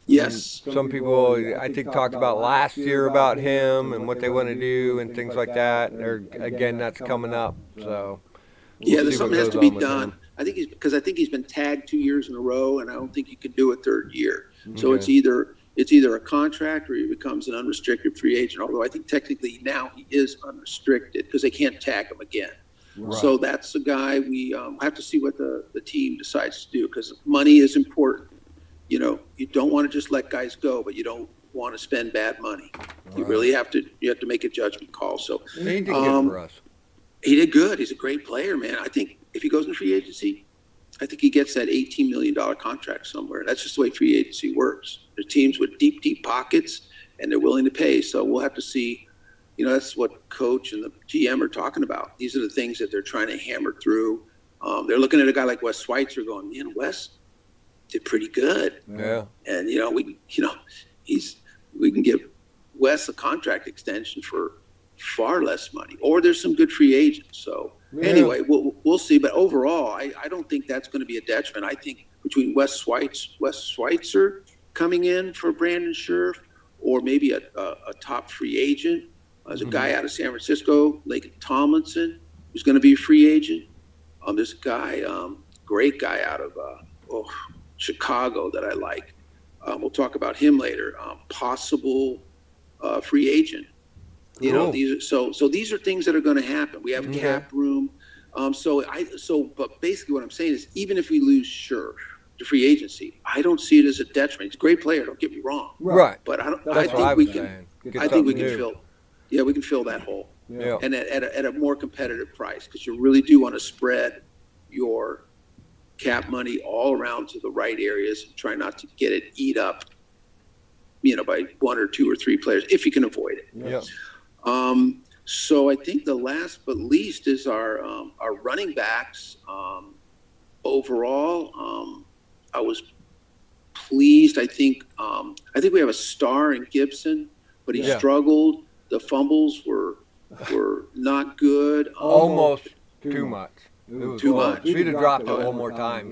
Yes. Some people, I think, talked about last year about him and what they want to do and things like that. Again, that's coming up. So, there's something has to be done. I think he's been tagged 2 years in a row, and I don't think he can do a third year. So it's either a contract or he becomes an unrestricted free agent. Although I think technically now he is unrestricted because they can't tag him again. Right. So that's a guy we have to see what the team decides to do because money is important. You don't want to just let guys go, but you don't want to spend bad money. Right. You really have to make a judgment call. So he did good for us. He did good. He's a great player, man. I think if he goes in free agency, I think he gets that $18 million contract somewhere. That's just the way free agency works. There's teams with deep, deep pockets, and they're willing to pay. So we'll have to see. That's what coach and the GM are talking about. These are the things that they're trying to hammer through. They're looking at a guy like Wes Schweitzer going, man, Wes did pretty good. Yeah. And, we can give Wes a contract extension for far less money, or there's some good free agents. So anyway, we'll see. But overall, I don't think that's going to be a detriment. I think between Wes Schweitzer coming in for Brandon Scherf, or maybe a top free agent, there's a guy out of San Francisco, Laken Tomlinson, who's going to be a free agent. There's a guy, great guy out of Chicago that I like. We'll talk about him later. Possible free agent. These are things that are going to happen. We have cap room. But basically what I'm saying is even if we lose Scherf to free agency, I don't see it as a detriment. He's a great player, don't get me wrong. Right. But I think we can fill that hole. Yeah. And at a more competitive price because you really do want to spread your cap money all around to the right areas and try not to get it eat up, by one or two or three players if you can avoid it. Yeah. So I think the last but least is our running backs. Overall, I was pleased. I think we have a star in Gibson, but he struggled. The fumbles were not good. Almost too much. Too much. If he'd have dropped it one more time,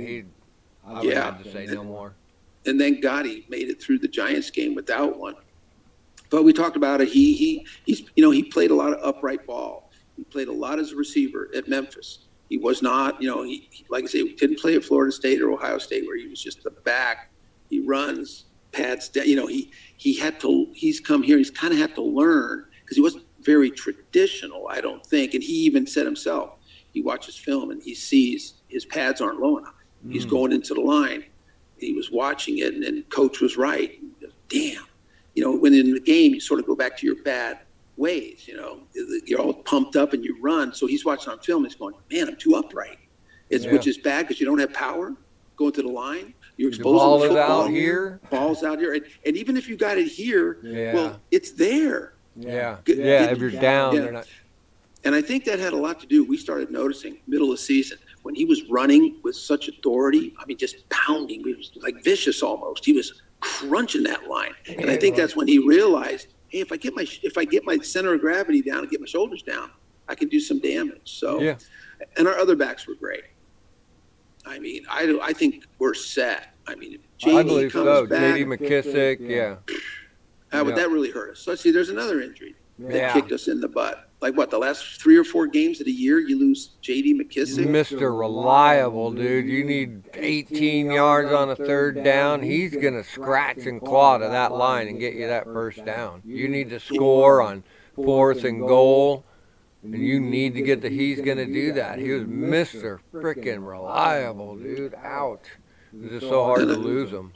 I would have to say no more. And then he made it through the Giants game without one. But we talked about it. He played a lot of upright ball. He played a lot as a receiver at Memphis. He was not, he like I say, didn't play at Florida State or Ohio State where he was just the back. He runs, pads down. He's come here. He's kind of had to learn because he wasn't very traditional, I don't think. And he even said himself, he watches film and he sees his pads aren't low enough. He's going into the line. He was watching it, and then coach was right. Damn. When in the game, you sort of go back to your bad ways. You're all pumped up and you run. So he's watching on film and he's going, man, I'm too upright. Which is bad because you don't have power going to the line. You're exposing the football. Ball's out here. And even if you got it here, well, it's there. Yeah. If you're down, they're not. And I think that had a lot to do. We started noticing middle of the season when he was running with such authority. I mean, just pounding. He was like vicious almost. He was crunching that line. And I think that's when he realized hey, if I get my center of gravity down and get my shoulders down, I can do some damage. So, Yeah. and our other backs were great. I mean, I think we're set. I mean, if I JD believe comes so. back, JD McKissick, yeah. but that really hurt us. So let's see, there's another injury that kicked us in the butt. Like what, the last 3 or 4 games of the year, you lose JD McKissick? Mr. Reliable, dude. You need 18 yards on a third down. He's going to scratch and claw to that line and get you that first down. You need to score on 4th and goal, and you need to get he's going to do that. He was Mr. Freaking Reliable, dude. Ouch. It's just so hard to lose him.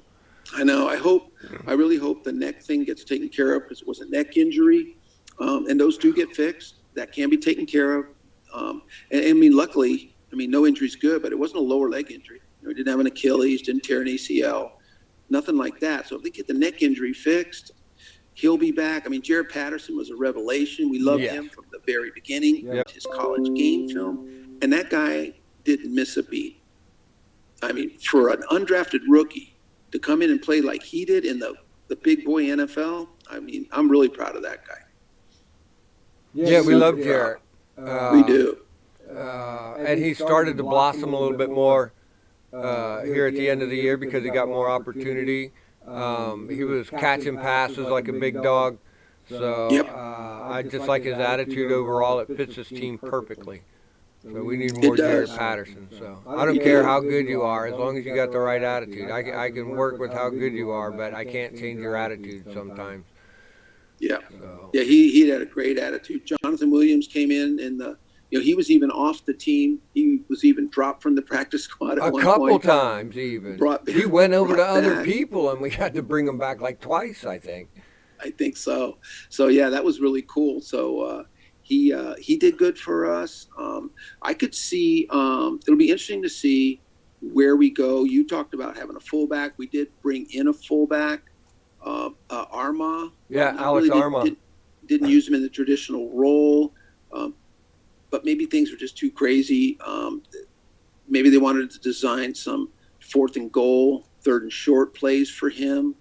I know. I really hope the neck thing gets taken care of because it was a neck injury. And those do get fixed. That can be taken care of. And I mean, luckily, no injury's good, but it wasn't a lower leg injury. He didn't have an Achilles, didn't tear an ACL, nothing like that. So if they get the neck injury fixed, he'll be back. I mean, Jared Patterson was a revelation. We loved him from the very beginning, his college game film. And that guy didn't miss a beat. I mean, for an undrafted rookie to come in and play like he did in the big boy NFL, I mean, I'm really proud of that guy. Yeah, we love Jarrett. We do. And he started to blossom a little bit more here at the end of the year because he got more opportunity. He was catching passes like a big dog. So I just like his attitude overall. It fits his team perfectly. So we need more Jared Patterson. So I don't care how good you are, as long as you got the right attitude. I can work with how good you are, but I can't change your attitude sometimes. Yeah, yeah, he had a great attitude. Jonathan Williams came in, and he was even off the team. He was even dropped from the practice squad at one point. A couple times even. He went over to other people, and we had to bring him back like twice, I think. I think so. So yeah, that was really cool. So he did good for us. I could see it'll be interesting to see where we go. You talked about having a fullback. We did bring in a fullback. Arma. Yeah, Alex Arma. Didn't use him in the traditional role, but maybe things were just too crazy. Maybe they wanted to design some 4th and goal, 3rd and short plays for him.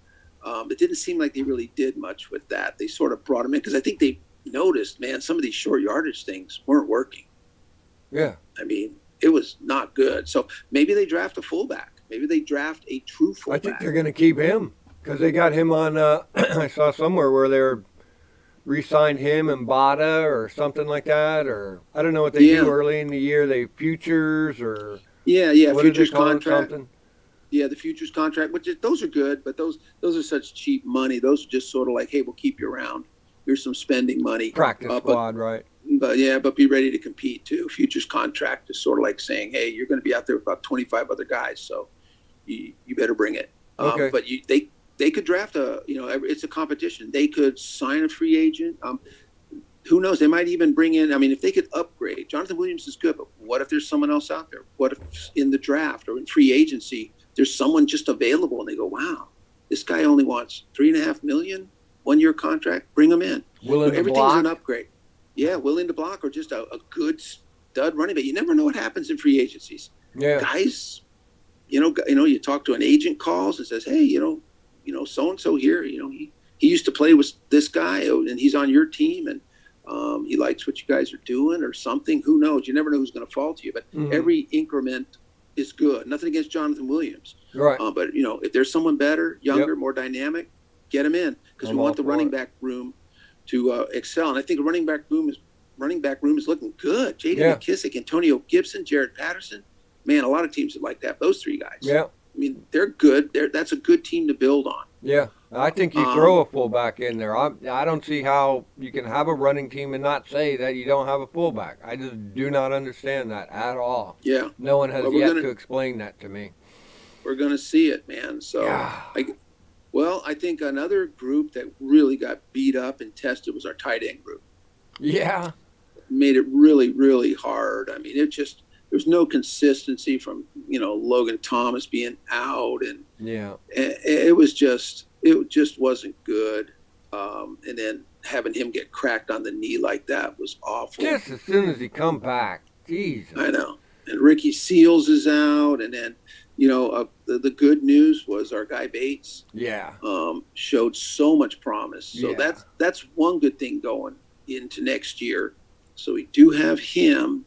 It didn't seem like they really did much with that. They sort of brought him in because I think they noticed, man, some of these short yardage things weren't working. Yeah. I mean, it was not good. So maybe they draft a fullback. Maybe they draft a true fullback. I think they're going to keep him. Because they got him on, I saw somewhere where they re-signed him and Bada or something like that, or I don't know what they do early in the year. They futures or futures contract. Yeah, the futures contract. Those are good, but those are such cheap money. Those are just sort of like, hey, we'll keep you around. Here's some spending money. Practice squad, right? But be ready to compete too. Futures contract is sort of like saying, hey, you're going to be out there with about 25 other guys, so you better bring it. Okay. But they could draft it's a competition. They could sign a free agent. Who knows? They might even bring in, if they could upgrade. Jonathan Williams is good, but what if there's someone else out there? What if in the draft or in free agency, there's someone just available and they go, wow, this guy only wants $3.5 million, 1-year contract, bring him in. Everything's an upgrade. Yeah, willing to block or just a good stud running back. You never know what happens in free agencies. Yeah. Guys, you talk to an agent, calls and says, hey, so-and-so here, he used to play with this guy and he's on your team and he likes what you guys are doing or something. Who knows? You never know who's going to fall to you, but every increment is good. Nothing against Jonathan Williams. Right. But, if there's someone better, younger, more dynamic, get him in because we want the running back room to excel. And I think the running back room is looking good. J.D. McKissick, Antonio Gibson, Jared Patterson. Man, a lot of teams would like to have those 3 guys. Yeah. They're good. That's a good team to build on. Yeah, I think you throw a fullback in there. I don't see how you can have a running team and not say that you don't have a fullback. I just do not understand that at all. Yeah. No one has yet to explain that to me. We're going to see it, man. So, I think another group that really got beat up and tested was our tight end group. Yeah. Made it really, really hard. There's no consistency from, Logan Thomas being out and it just wasn't good. And then having him get cracked on the knee like that was awful. Just as soon as he come back, Jesus. I know. And Ricky Seals is out, and then the good news was our guy Bates Yeah. Showed so much promise. So Yeah. that's one good thing going into next year. So we do have him.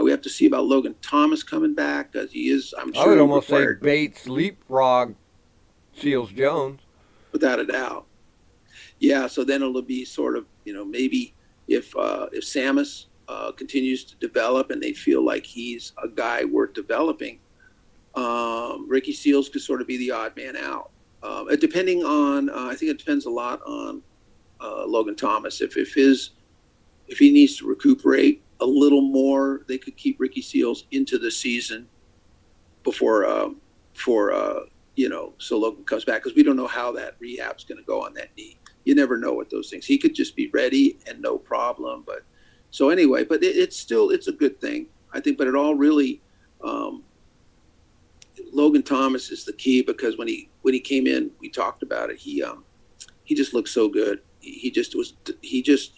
We have to see about Logan Thomas coming back, because he is, I'm I sure, would almost say required, Bates leapfrog Seals Jones. without a doubt. Yeah, so then it'll be sort of, maybe if Samus continues to develop and they feel like he's a guy worth developing, Ricky Seals could sort of be the odd man out. Depending on, I think it depends a lot on Logan Thomas. If he needs to recuperate a little more, they could keep Ricky Seals into the season before so Logan comes back, because we don't know how that rehab's going to go on that knee. You never know with those things. He could just be ready and no problem. But so anyway, but it's a good thing, I think. But it all really, Logan Thomas is the key, because when he came in, we talked about it. He just looked so good. You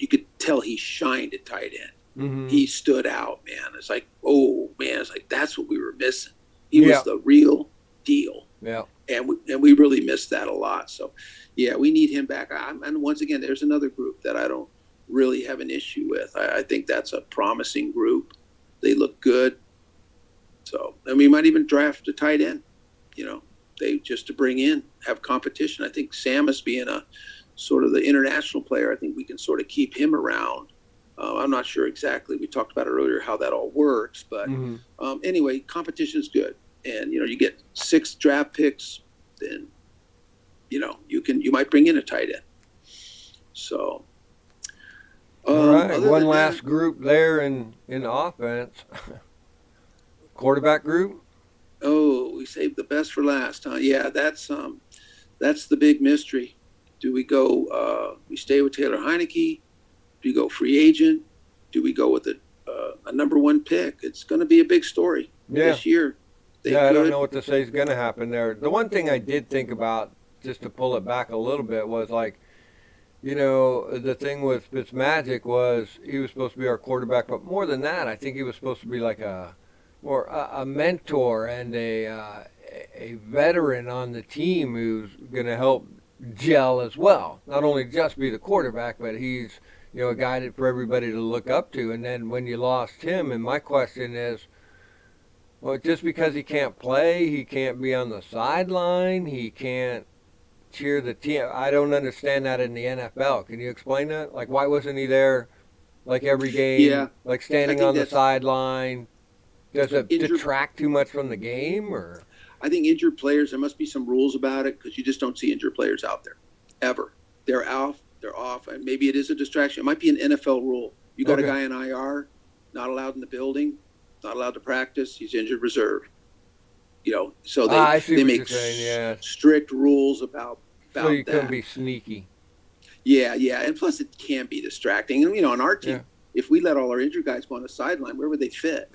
could tell he shined at tight end. Mm-hmm. He stood out, man. It's like, oh man, it's like that's what we were missing. He was the real deal. Yeah. And we really missed that a lot. So, yeah, we need him back. And once again, there's another group that I don't really have an issue with. I think that's a promising group. They look good. So, and we might even draft a tight end, they just to bring in, have competition. I think Samus being a sort of the international player, I think we can sort of keep him around. I'm not sure exactly. We talked about it earlier, how that all works. But anyway, competition is good. And, you get 6 draft picks, then, you might bring in a tight end. So. All right. One last group there in offense. Quarterback group. Oh, we saved the best for last, huh? Yeah, that's the big mystery. Do we go, we stay with Taylor Heineke? Do we go free agent? Do we go with a number 1 pick? It's going to be a big story this year. I don't know what to say is going to happen there. The one thing I did think about, just to pull it back a little bit, was like, the thing with Fitzmagic was he was supposed to be our quarterback, but more than that, I think he was supposed to be like a mentor and a veteran on the team who's going to help gel as well. Not only just be the quarterback, but he's a guy for everybody to look up to. And then when you lost him, and my question is, well, just because he can't play, he can't be on the sideline, he can't cheer the team. I don't understand that in the NFL. Can you explain that? Like, why wasn't he there, like, every game? Yeah. Like, standing on the sideline? Does it detract too much from the game, or? I think injured players, there must be some rules about it, because you just don't see injured players out there, ever. They're off, and maybe it is a distraction. It might be an NFL rule. You got a guy in IR, not allowed in the building, not allowed to practice, he's injured reserve. So they make strict rules about so you that. couldn't be sneaky. Yeah, and plus it can be distracting. And, on our team, if we let all our injured guys go on the sideline, where would they fit?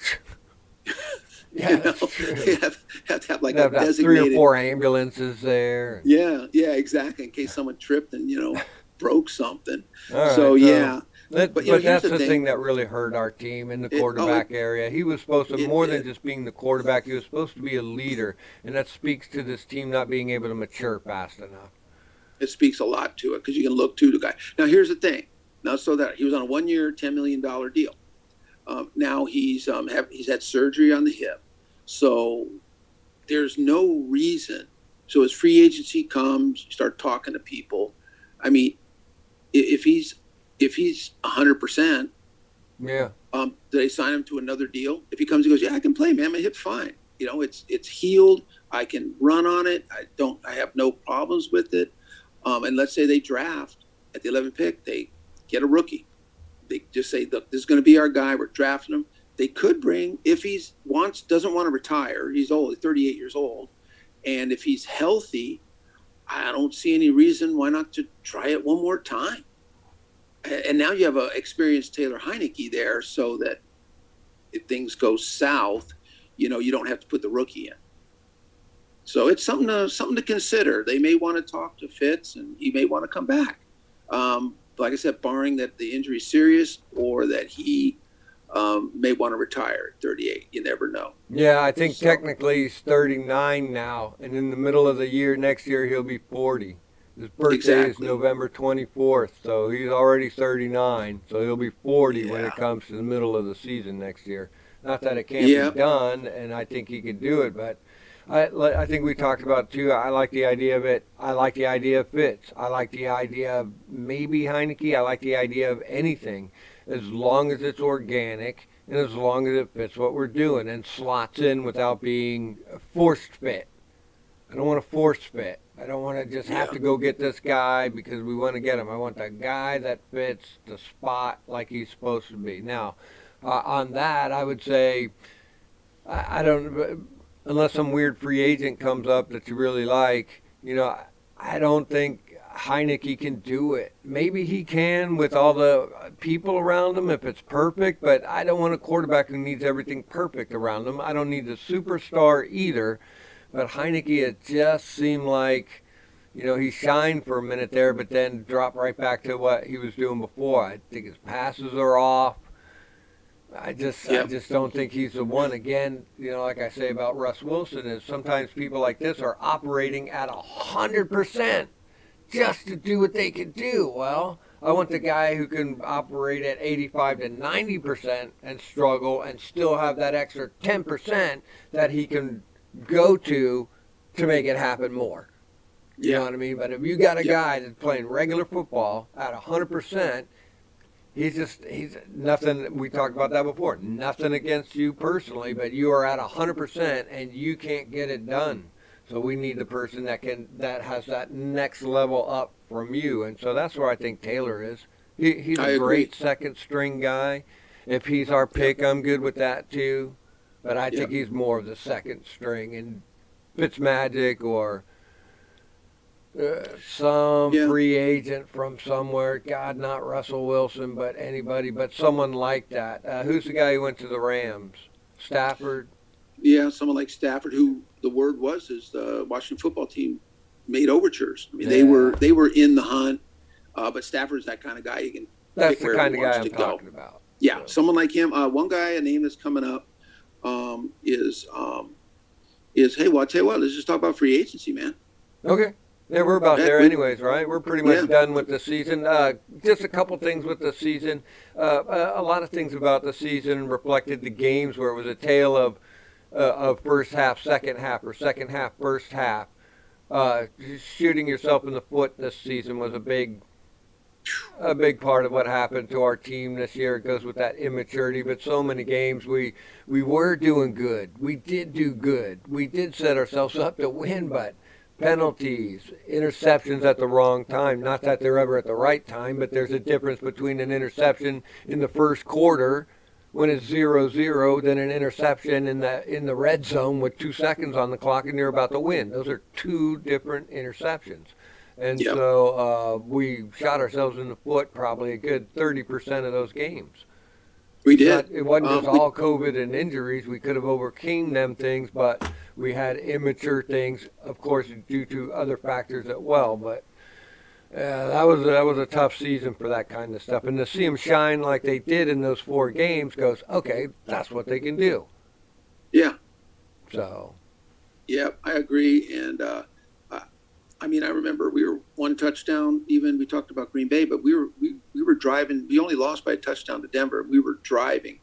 That's true. They have to have like a designated 3 or 4 ambulances there. Yeah, exactly. In case someone tripped and broke something. Right, so yeah. But that's the thing that really hurt our team in the quarterback area. He was supposed to, more than just being the quarterback, he was supposed to be a leader, and that speaks to this team not being able to mature fast enough. It speaks a lot to it, because you can look to the guy. Now, here's the thing. Now, so that he was on a 1-year, $10 million deal. Now he's had surgery on the hip, so there's no reason. So as free agency comes, you start talking to people. I mean, if he's 100%, do they sign him to another deal? If he comes and goes, yeah, I can play, man, my hip's fine. It's healed. I can run on it. I have no problems with it. And let's say they draft at the 11th pick, they get a rookie. They just say, look, this is going to be our guy. We're drafting him. They could bring, if he doesn't want to retire, he's old, 38 years old. And if he's healthy, I don't see any reason why not to try it one more time. And now you have an experienced Taylor Heineke there, so that if things go south, you don't have to put the rookie in. So it's something to consider. They may want to talk to Fitz, and he may want to come back. Like I said, barring that the injury is serious, or that he may want to retire at 38. You never know. Yeah, I think So, technically he's 39 now, and in the middle of the year, next year, he'll be 40. His birthday is exactly. November 24th, so he's already 39, so he'll be 40 when it Yeah. comes to the middle of the season next year. Not that it can't be Yeah. done, and I think he could do it, but I think we talked about too. I like the idea of it. I like the idea of Fitz. I like the idea of maybe Heineke. I like the idea of anything, as long as it's organic and as long as it fits what we're doing and slots in without being a forced fit. I don't want a forced fit. I don't want to just have Yeah. to go get this guy because we want to get him. I want the guy that fits the spot like he's supposed to be. Now, on that, I would say I don't, unless some weird free agent comes up that you really like. I don't think Heineke can do it. Maybe he can with all the people around him if it's perfect, but I don't want a quarterback who needs everything perfect around him. I don't need the superstar either. But Heineke, it just seemed like, he shined for a minute there, but then dropped right back to what he was doing before. I think his passes are off. I Yep. just don't think he's the one. Again, like I say about Russ Wilson, is sometimes people like this are operating at 100% just to do what they can do. Well, I want the guy who can operate at 85 to 90% and struggle and still have that extra 10% that he can go to make it happen more. You know Yeah. what I mean? But if you got a Yep. guy that's playing regular football at 100%, he's nothing. We talked about that before. Nothing against you personally, but you are at 100% and you can't get it done. So we need the person that has that next level up from you, and so that's where I think Taylor is. He's I a agree. great second string guy. If he's our Yep. pick, I'm good with that too. But I think Yep. he's more of the second string, and Fitzmagic or some Yeah. free agent from somewhere. God, not Russell Wilson, but anybody, but someone like that. Who's the guy who went to the Rams? Stafford. Yeah. Someone like Stafford, who the word was is the Washington football team made overtures. I mean, they were Yeah, they were in the hunt, but Stafford's that kind of guy you can that's pick the wherever he kind of guy wants I'm to go. talking about. Yeah. So, Someone like him. One guy, a name that's coming up, is hey, well, I'll tell you what. Let's just talk about free agency, man. okay. Yeah, we're about Heck, there anyways, right? We're pretty much yeah. done with the season. Just a couple things with the season. A lot of things about the season reflected the games where it was a tale of first half, second half, or second half, first half. Uh, Shooting yourself in the foot this season was a big part of what happened to our team this year. It goes with that immaturity, but so many games we were doing good. We did do good. We did set ourselves up to win, but penalties, interceptions at the wrong time. Not that they're ever at the right time, but there's a difference between an interception in the first quarter when it's 0-0 than an interception in the red zone with 2 seconds on the clock and you're about to win. Those are two different interceptions. And Yep. so we shot ourselves in the foot probably a good 30% of those games. We did. It wasn't just We all COVID and injuries. We could have overcame them things, but we had immature things, of course, due to other factors as well. But that was a tough season for that kind of stuff. And to see them shine like they did in those 4 games goes, okay, that's what they can do. Yeah. So, Yeah. I agree. And I mean, I remember we were one touchdown. Even we talked about Green Bay, but we were driving. We only lost by a touchdown to Denver. We were driving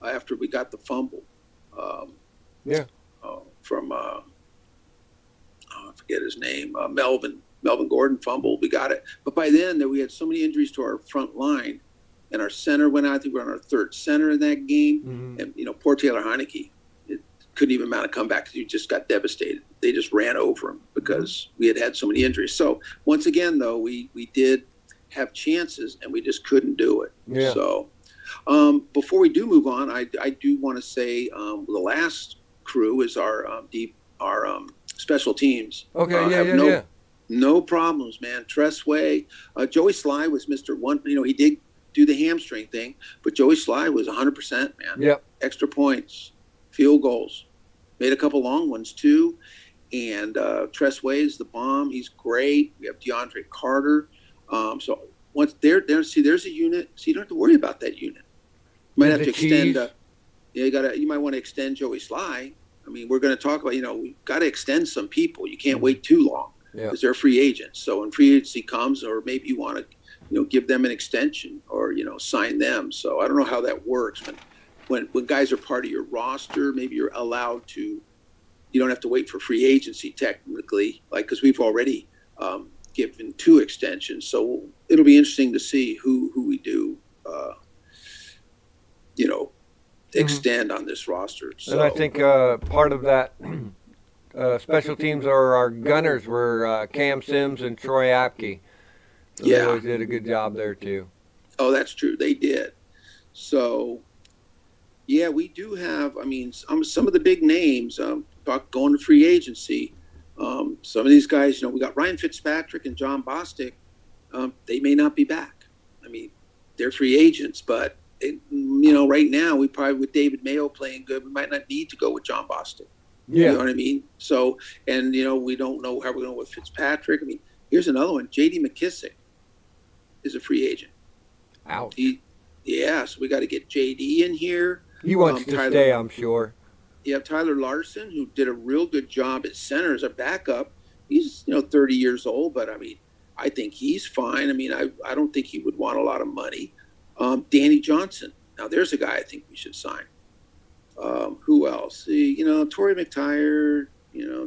after we got the fumble yeah. from I forget his name, Melvin Gordon fumbled. We got it, but by then we had so many injuries to our front line, and our center went out. I think we were on our third center in that game, Mm-hmm. and poor Taylor Heineke. It couldn't even mount a comeback because he just got devastated. They just ran over him because we had so many injuries. So once again, though, we did have chances and we just couldn't do it. Yeah. So before we do move on, I do want to say the last crew is our special teams. Okay, Have yeah. no problems, man. Tressway, Joey Sly was Mr. One. He did do the hamstring thing, but Joey Sly was 100%, man. Yep. Extra points, field goals, made a couple long ones too. And Tressway is the bomb. He's great. We have DeAndre Carter. So once they're see, there's a unit. So you don't have to worry about that unit. You might And have the to extend. cheese. You might want to extend Joey Sly. I mean, we're going to talk about. We've got to extend some people. You can't wait too long Yeah. because they're free agents. So when free agency comes, or maybe you want to, give them an extension or sign them. So I don't know how that works, but when guys are part of your roster, maybe you're allowed to. You don't have to wait for free agency technically, like because we've already given 2 extensions. So it'll be interesting to see who we do, extend on this roster. So. And I think part of that special teams are our gunners were Cam Sims and Troy Apke. So they always did a good job there too. Oh, that's true. They did. So, yeah, we do have. I mean, some of the big names about going to free agency. Some of these guys, we got Ryan Fitzpatrick and John Bostic. They may not be back. I mean, they're free agents, but right now we probably with David Mayo playing good, we might not need to go with John Bostic. Yeah. You know what I mean? So, and we don't know how we're going with Fitzpatrick. I mean, here's another one. J.D. McKissick is a free agent. Ouch. So we got to get JD in here. He wants to stay, I'm sure. You have Tyler Larson, who did a real good job at center as a backup. He's 30 years old, but I mean, I think he's fine. I mean, I don't think he would want a lot of money. Danny Johnson. Now there's a guy I think we should sign. Who else? Torrey McTyer,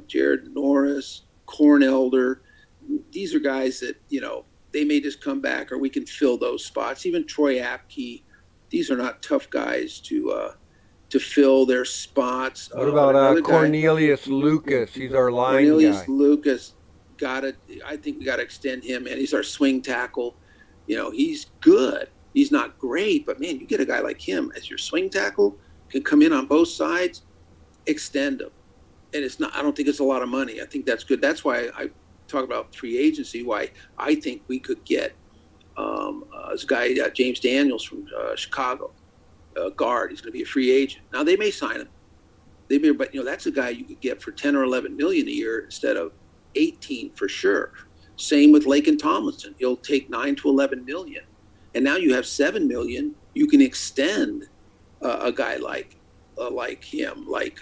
Jared Norris, Corn Elder. These are guys that, they may just come back, or we can fill those spots. Even Troy Apke, these are not tough guys to fill their spots. What about Cornelius Lucas? He's our line Cornelius guy. Lucas, I think we got to extend him, and he's our swing tackle. He's good. He's not great, but man, you get a guy like him as your swing tackle, can come in on both sides, extend him. And I don't think it's a lot of money. I think that's good. That's why I talk about free agency, why I think we could get this guy, James Daniels from Chicago, guard. He's going to be a free agent. Now they may sign him. They may, but that's a guy you could get for 10 or 11 million a year instead of 18 for sure. Same with Laken Tomlinson. He'll take 9 to 11 million. And now you have 7 million. You can extend a guy like him, like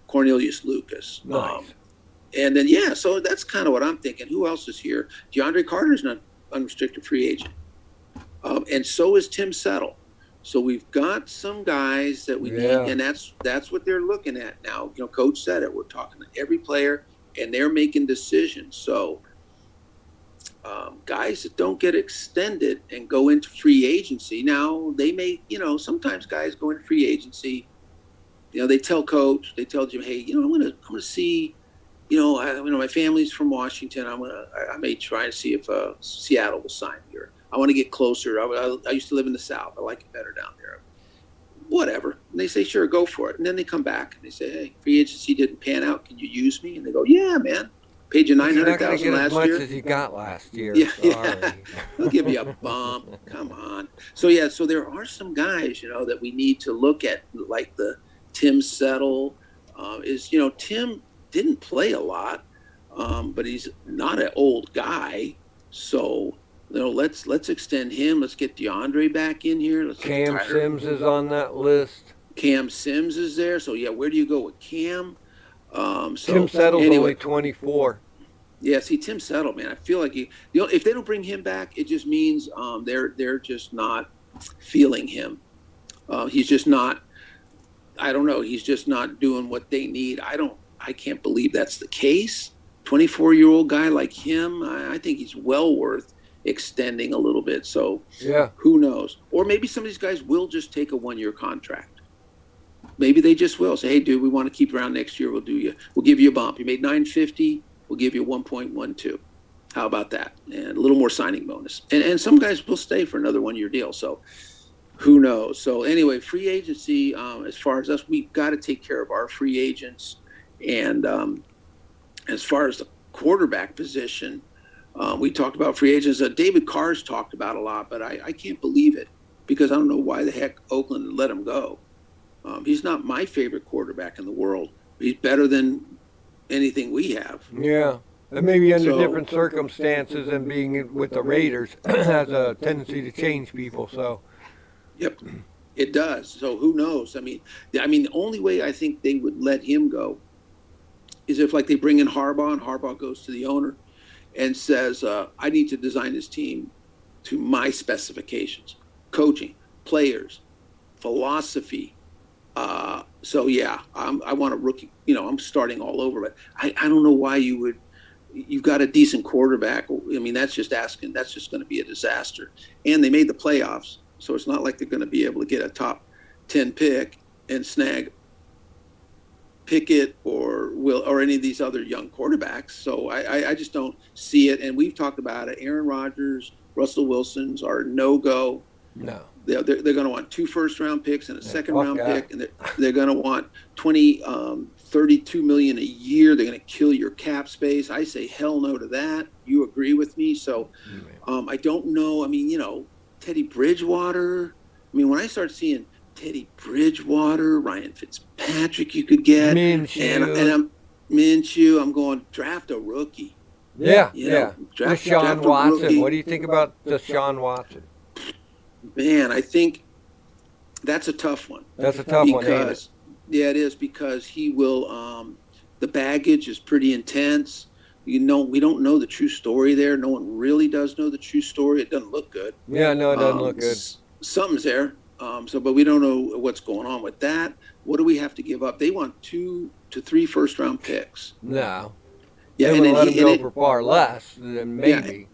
Cornelius Lucas. Nice. And then, so that's kind of what I'm thinking. Who else is here? DeAndre Carter's not unrestricted free agent. And so is Tim Settle. So we've got some guys that we need, and that's what they're looking at now. Coach said it. We're talking to every player, and they're making decisions. So guys that don't get extended and go into free agency, now they may, sometimes guys go into free agency, they tell coach, they tell Jim, hey, I'm gonna see, my family's from Washington. I may try to see if Seattle will sign me, or I want to get closer. I used to live in the South. I like it better down there. Whatever. And they say, sure, go for it. And then they come back and they say, hey, free agency didn't pan out. Can you use me? And they go, yeah, man. Paid you $900,000 last year. You're not going to get as much as you got last year. Yeah. They'll give you a bump. Come on. So there are some guys, that we need to look at, like the Tim Settle. Tim didn't play a lot, but he's not an old guy. So, let's extend him. Let's get DeAndre back in here. Cam Sims is on that list. Cam Sims is there. So, where do you go with Cam? Tim Settle's only 24. Yeah, see, Tim Settle, man, I feel like if they don't bring him back, it just means they're just not feeling him. He's just not. I don't know. He's just not doing what they need. I can't believe that's the case. 24-year-old guy like him, I think he's well worth extending a little bit. So who knows? Or maybe some of these guys will just take a 1-year contract. Maybe they just will say, hey, dude, we want to keep you around next year. We'll give you a bump. You made $950. We'll give you 1.12. How about that? And a little more signing bonus. And some guys will stay for another 1-year deal. So who knows? So anyway, free agency, as far as us, we've got to take care of our free agents. And as far as the quarterback position, we talked about free agents. David Carr's talked about a lot, but I can't believe it because I don't know why the heck Oakland let him go. He's not my favorite quarterback in the world. He's better than anything we have. Yeah. And maybe under different circumstances, and being with the Raiders has a tendency to change people. So. Yep. It does. So who knows? I mean, the only way I think they would let him go is if, like, they bring in Harbaugh, and Harbaugh goes to the owner and says, "I need to design this team to my specifications, coaching, players, philosophy." So yeah, I want a rookie. I'm starting all over, but I don't know why you would. You've got a decent quarterback. I mean, that's just asking. That's just going to be a disaster. And they made the playoffs, so it's not like they're going to be able to get a top 10 pick and snag Pickett or any of these other young quarterbacks. So I just don't see it. And we've talked about it. Aaron Rodgers, Russell Wilson's are no go. No. They're going to want 2 first-round picks and a second-round pick, and they're going to want 32 million a year. They're going to kill your cap space. I say hell no to that. You agree with me? So I don't know. I mean, Teddy Bridgewater. I mean, when I start seeing Teddy Bridgewater, Ryan Fitzpatrick, you could get, and Minshew, I'm going draft a rookie. Yeah, Draft Deshaun Watson. Rookie. What do you think about Deshaun Watson? Man, I think that's a tough one. That's a tough one, ain't it? Yeah, it is, because he will. The baggage is pretty intense. We don't know the true story there. No one really does know the true story. It doesn't look good. Yeah, no, it doesn't look good. Something's there. But we don't know what's going on with that. What do we have to give up? They want 2 to 3 first-round picks. No. Yeah, and then let him go for far less than maybe.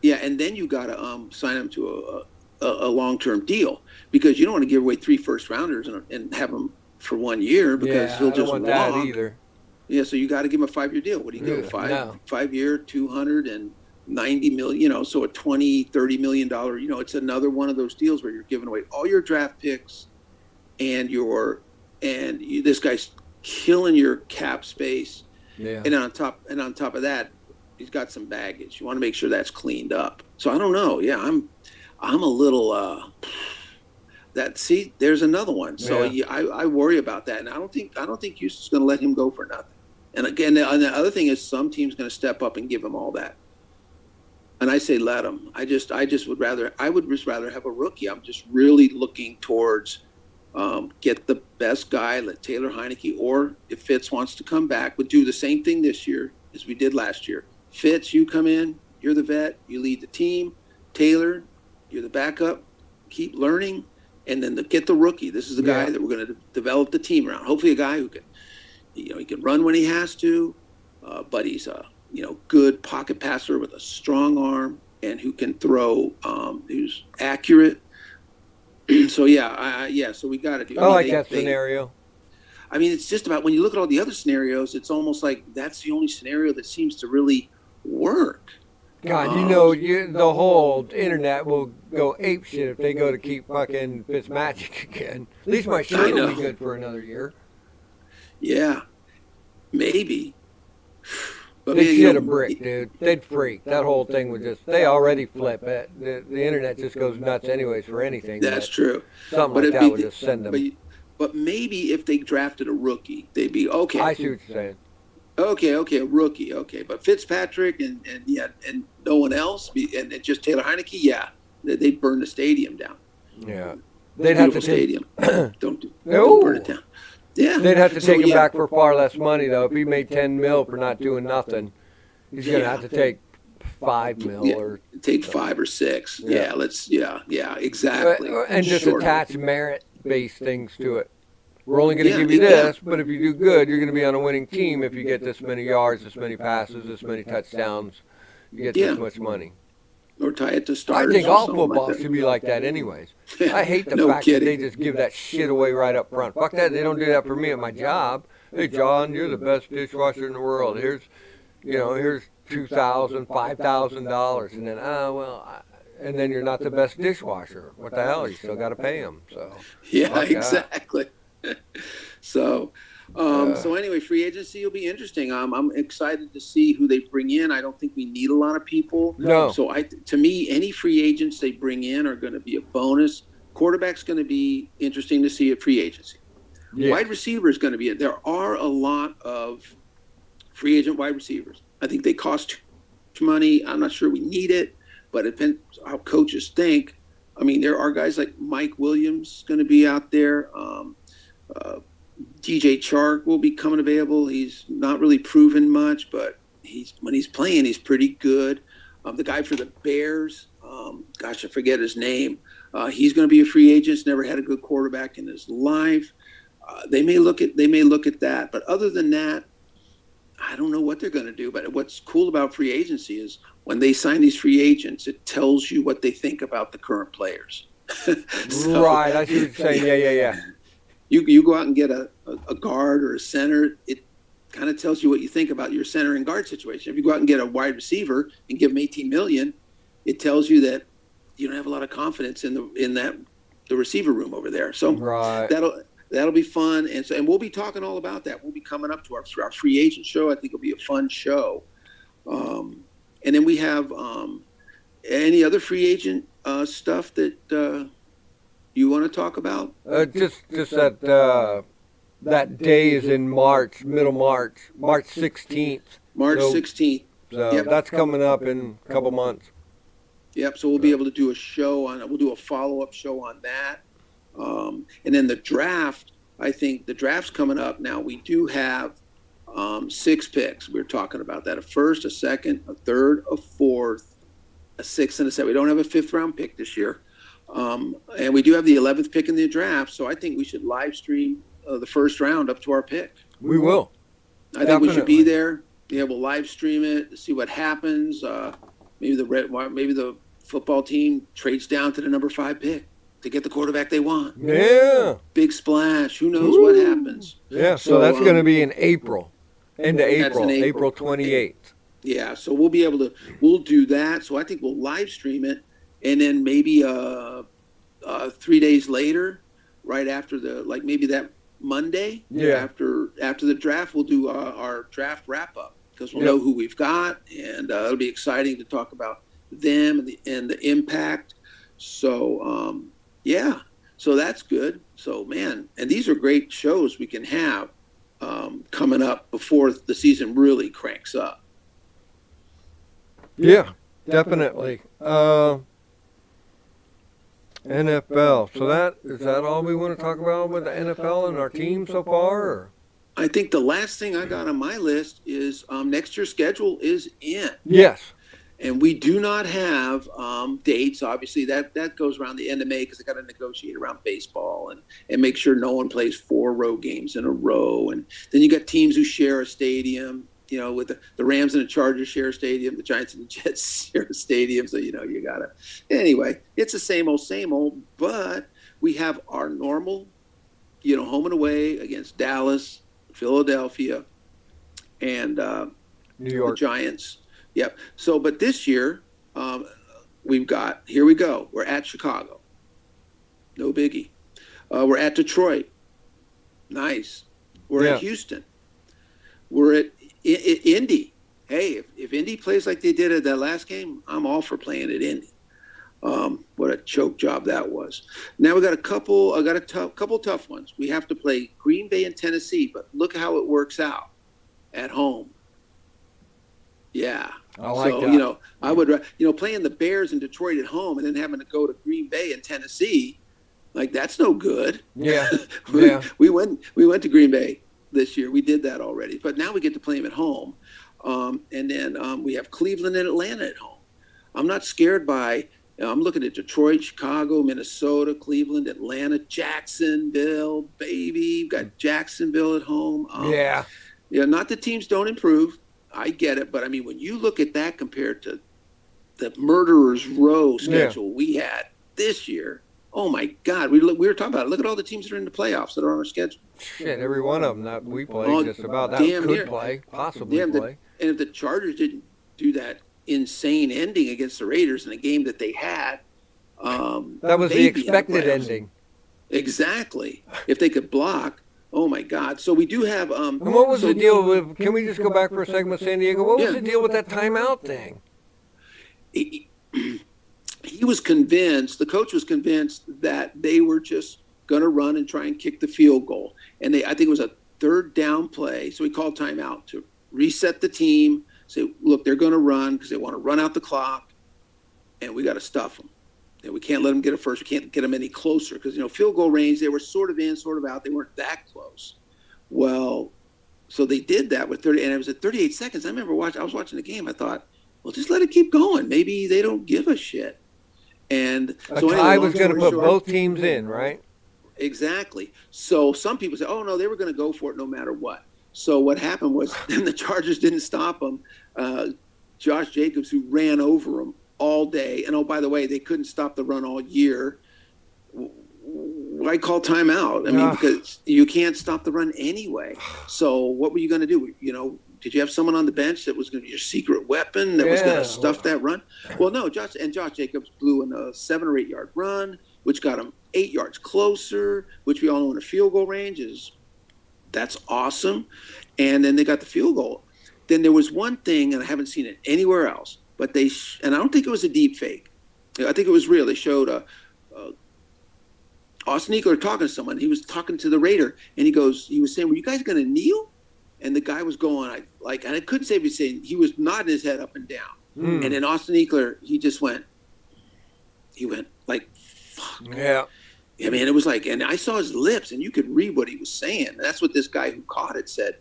Yeah, and then you got to sign him to a long-term deal, because you don't want to give away 3 first-rounders and have them for 1 year, because he'll just want that either. Yeah, so you got to give him a 5-year deal. What do you do? 5-year, 290 million. So a $20-30 million. It's another one of those deals where you're giving away all your draft picks, and this guy's killing your cap space. Yeah. And on top of that, he's got some baggage. You want to make sure that's cleaned up. So I don't know. Yeah, I'm a little there's another one. So I worry about that, and I don't think Houston's going to let him go for nothing. And again, the other thing is, some team's going to step up and give him all that. And I say let him. I would rather have a rookie. I'm just really looking towards get the best guy. Let Taylor Heineke, or if Fitz wants to come back, would do the same thing this year as we did last year. Fitz, you come in, you're the vet, you lead the team. Taylor, you're the backup. Keep learning, and then get the rookie. This is the guy that we're going to develop the team around. Hopefully, a guy who can, he can run when he has to, but he's a good pocket passer with a strong arm, and who can throw, who's accurate. So so we got to do. I like that scenario. I mean, it's just about, when you look at all the other scenarios, it's almost like that's the only scenario that seems to really work. God, the whole internet will go apeshit if they go to keep fucking Fitzmagic again. At least my shirt will be good for another year. Yeah, maybe. But they'd shit a brick, dude. They'd freak. That whole thing would they already flip it. The internet just goes nuts anyways for anything. That's true. Something like that would just send them. But maybe if they drafted a rookie, they'd be okay. I see what you're saying. Okay, a rookie, okay. But Fitzpatrick and no one else, and just Taylor Heineke, they'd burn the stadium down. Yeah. They'd have to stadium. Don't burn it down. Yeah. They'd have to take him back for far less money, though. If he made $10 million for not doing nothing, he's going to have to take $5 million or take 5 or 6. Yeah, exactly. And just attach merit-based things to it. We're only going to give you this, but if you do good, you're going to be on a winning team if you get this many yards, this many passes, this many touchdowns. You get this much money. Or tie it to starters. I think all football should be like that anyways. I hate the fact that they just give that shit away right up front. Fuck that. They don't do that for me at my job. Hey, John, you're the best dishwasher in the world. Here's $2,000, $5,000. And then, and then you're not the best dishwasher. What the hell? You still got to pay them. So. Yeah, exactly. So anyway, free agency will be interesting. I'm excited to see who they bring in. I don't think we need a lot of people. No. So to me, any free agents they bring in are going to be a bonus. Quarterback's going to be interesting to see at free agency. Yeah. Wide receiver is going to be. There are a lot of free agent wide receivers. I think they cost too much money. I'm not sure we need it, but it depends how coaches think. I mean, there are guys like Mike Williams going to be out there. Uh, DJ Chark will be coming available. He's not really proven much, but when he's playing, he's pretty good. The guy for the Bears, gosh, I forget his name. He's going to be a free agent. He's never had a good quarterback in his life. They may look at that, but other than that, I don't know what they're going to do. But what's cool about free agency is when they sign these free agents, it tells you what they think about the current players. So, right, I see what you're saying. Yeah. You go out and get a guard or a center, it kind of tells you what you think about your center and guard situation. If you go out and get a wide receiver and give him $18 million, it tells you that you don't have a lot of confidence in the receiver room over there. So right. That'll be fun, and we'll be talking all about that. We'll be coming up to our free agent show. I think it'll be a fun show. And then we have any other free agent stuff that you want to talk about? Just that day is in March, middle March 16th. March 16th. So yep. That's coming up in a couple months. Yep. So we'll be able to do a show on it. We'll do a follow-up show on that. And then the draft, I think the draft's coming up now. We do have 6 picks. We were talking about that. A first, a second, a third, a fourth, a sixth, and a seventh. We don't have a 5th round pick this year. And we do have the 11th pick in the draft. So I think we should live stream the first round up to our pick. We will. I think we should be there. Yeah, we'll live stream it, see what happens. Maybe the football team trades down to the number 5 pick to get the quarterback they want. Yeah. Big splash. Who knows what happens? Yeah, so that's going to be in April. Into April 28th. Yeah, so we'll do that. So I think we'll live stream it. And then maybe 3 days later, right after maybe that Monday, after the draft, we'll do our draft wrap-up because we'll know who we've got. And it'll be exciting to talk about them and the impact. So, so that's good. So, man, and these are great shows we can have coming up before the season really cranks up. Yeah, definitely. NFL. So is that all we want to talk about with the NFL and our team so far? Or? I think the last thing I got on my list is next year's schedule is in. Yes. And we do not have dates. Obviously, that goes around the end of May because they got to negotiate around baseball and make sure no one plays 4 road games in a row. And then you got teams who share a stadium. You know, with the Rams and the Chargers share a stadium, the Giants and the Jets share a stadium. So, you got to. Anyway, it's the same old, but we have our normal, home and away against Dallas, Philadelphia, and New York. the Giants. Yep. So, but this year, here we go. We're at Chicago. No biggie. We're at Detroit. Nice. We're at Houston. We're at Indy. Hey, if Indy plays like they did at that last game, I'm all for playing at Indy. What a choke job that was. Now we got a couple tough ones. We have to play Green Bay and Tennessee, but look how it works out at home. Yeah. I like that. I would, playing the Bears in Detroit at home and then having to go to Green Bay and Tennessee, like that's no good. Yeah. We went to Green Bay this year. We did that already, but now we get to play them at home. And then we have Cleveland and Atlanta at home. I'm not scared by, I'm looking at Detroit, Chicago, Minnesota, Cleveland, Atlanta, Jacksonville, baby. We've got Jacksonville at home. Not that teams don't improve. I get it. But I mean, when you look at that compared to the murderer's row schedule we had this year, oh my God, we were talking about it. Look at all the teams that are in the playoffs that are on our schedule. Shit, every one of them that we play just about that could play, possibly play. And if the Chargers didn't do that insane ending against the Raiders in a game that they had, that was the expected ending. Exactly. If they could block, oh my God. So we do have. And what was the deal with? Can we just go back for a second with San Diego? What was the deal with that timeout thing? He was convinced. The coach was convinced that they were just going to run and try and kick the field goal. And I think it was a 3rd down play. So he called timeout to reset the team. Say, look, they're going to run because they want to run out the clock, and we got to stuff them. we can't let them get a first. We can't get them any closer because, field goal range, they were sort of in, sort of out. They weren't that close. Well, so they did that with 30, and it was at 38 seconds. I remember I was watching the game. I thought, well, just let it keep going. Maybe they don't give a shit. And so I was going to put both teams in, right? Exactly. So some people say, oh, no, they were going to go for it no matter what. So what happened was then the Chargers didn't stop them. Josh Jacobs, who ran over them all day. And, oh, by the way, they couldn't stop the run all year. Why call timeout? I mean, because you can't stop the run anyway. So what were you going to do? Did you have someone on the bench that was going to be your secret weapon that was going to stuff that run? Well, no, Josh Jacobs blew in a 7 or 8 yard run, which got him 8 yards closer, which we all know in a field goal range that's awesome. And then they got the field goal. Then there was one thing, and I haven't seen it anywhere else, but and I don't think it was a deep fake. I think it was real. They showed Austin Eckler talking to someone. He was talking to the Raider, and he was saying, were you guys going to kneel? And the guy was going, and I couldn't say if he's saying, he was nodding his head up and down. And then Austin Eckler, he went like, fuck. Yeah. I mean, it was like, and I saw his lips, and you could read what he was saying. And that's what this guy who caught it said.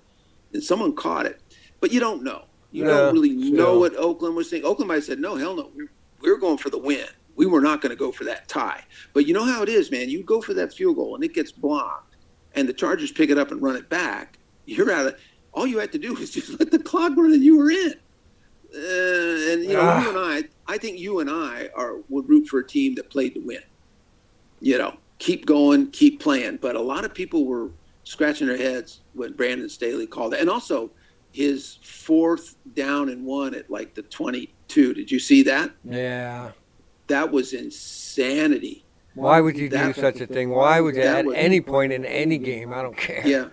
And someone caught it. But you don't know. You don't really know what Oakland was saying. Oakland might have said, no, hell no. We're going for the win. We were not going to go for that tie. But you know how it is, man. You go for that field goal, and it gets blocked, and the Chargers pick it up and run it back. You're out of – all you had to do was just let the clock run, and you were in. You and I think you and I would root for a team that played to win. Keep going, keep playing. But a lot of people were scratching their heads when Brandon Staley called it. And also his 4th down and 1 at like the 22. Did you see that? Yeah. That was insanity. Why would you do such a thing? Why would you at any point in any game? I don't care. Yeah.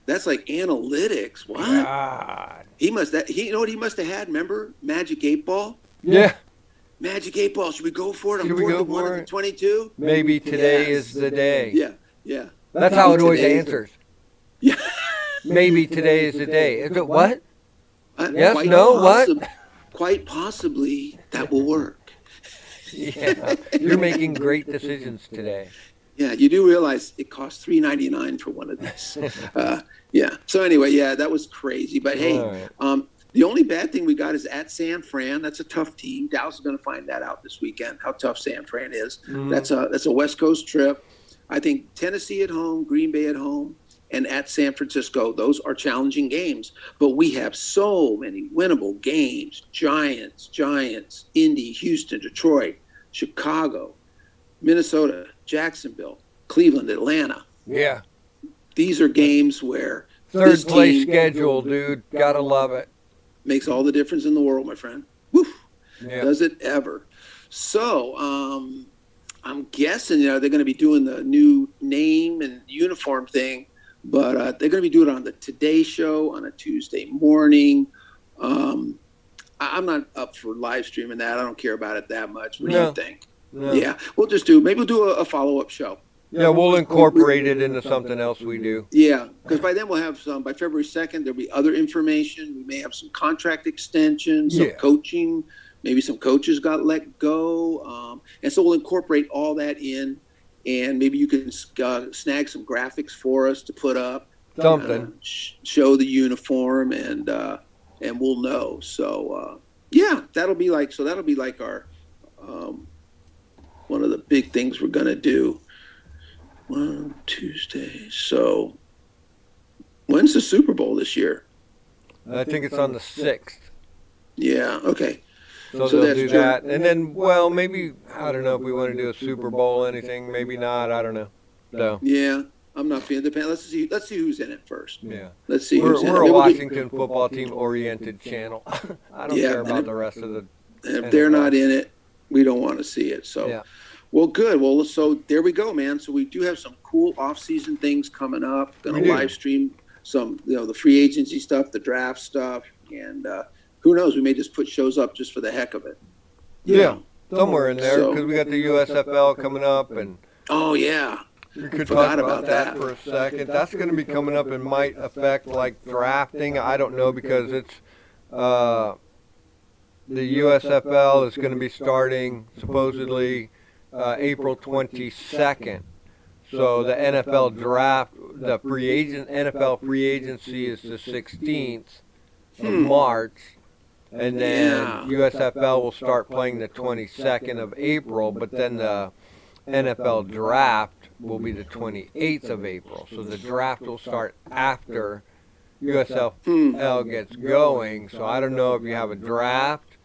That's like analytics. What? God. You know what he must have had? Remember Magic 8 Ball? Yeah. Magic 8 Ball. Should we go for it? Should we go for it? 22? Maybe today is the day. Yeah. That's how it always answers. Yeah. Maybe today is the day. Is it what? Yes, no, what? Quite possibly that will work. Yeah. You're making great decisions today. Yeah, you do realize it costs $3.99 for one of these. Yeah. So anyway, that was crazy. But hey, the only bad thing we got is at San Fran. That's a tough team. Dallas is going to find that out this weekend, how tough San Fran is. Mm-hmm. That's a West Coast trip. I think Tennessee at home, Green Bay at home, and at San Francisco. Those are challenging games. But we have so many winnable games. Giants, Indy, Houston, Detroit, Chicago, Minnesota, Jacksonville, Cleveland, Atlanta. Yeah. These are games where third place schedule, dude. Gotta love it. Makes all the difference in the world, my friend. Woo. Yeah. Does it ever. So I'm guessing they're going to be doing the new name and uniform thing, but they're going to be doing it on the Today Show on a Tuesday morning. I'm not up for live streaming that. I don't care about it that much. What do you think? No. Yeah, we'll do a follow-up show. Yeah, we'll incorporate it into something else we do. Yeah, because by then we'll have by February 2nd, there'll be other information. We may have some contract extensions, some coaching. Maybe some coaches got let go. And so we'll incorporate all that in, and maybe you can snag some graphics for us to put up. Something. Show the uniform, and we'll know. So, that'll be like our one of the big things we're going to do. One Tuesday. So when's the Super Bowl this year? I think it's on the 6th. Yeah. Okay. So they'll do that. And then, well, maybe, I don't know if we want to do a Super Bowl anything. Maybe not. I don't know. So. Yeah. I'm not feeling dependent. Let's see who's in it first. Yeah. Let's see who's in it. We're a Washington football team oriented channel. I don't care about the rest of the. And if they're not in it, we don't want to see it. So. Yeah. Well, good. Well, so there we go, man. So we do have some cool off-season things coming up. Going to live stream some, the free agency stuff, the draft stuff, and who knows? We may just put shows up just for the heck of it. Yeah, somewhere in there, because we got the USFL coming up, and we could talk about that for a second. That's going to be coming up and might affect like drafting. I don't know, because it's the USFL is going to be starting supposedly April 22nd. So the NFL draft, the NFL free agency is the 16th of March, and then USFL will start playing the 22nd of April, but then the NFL draft will be the 28th of April. So the draft will start after USFL gets going. So I don't know if you have a draft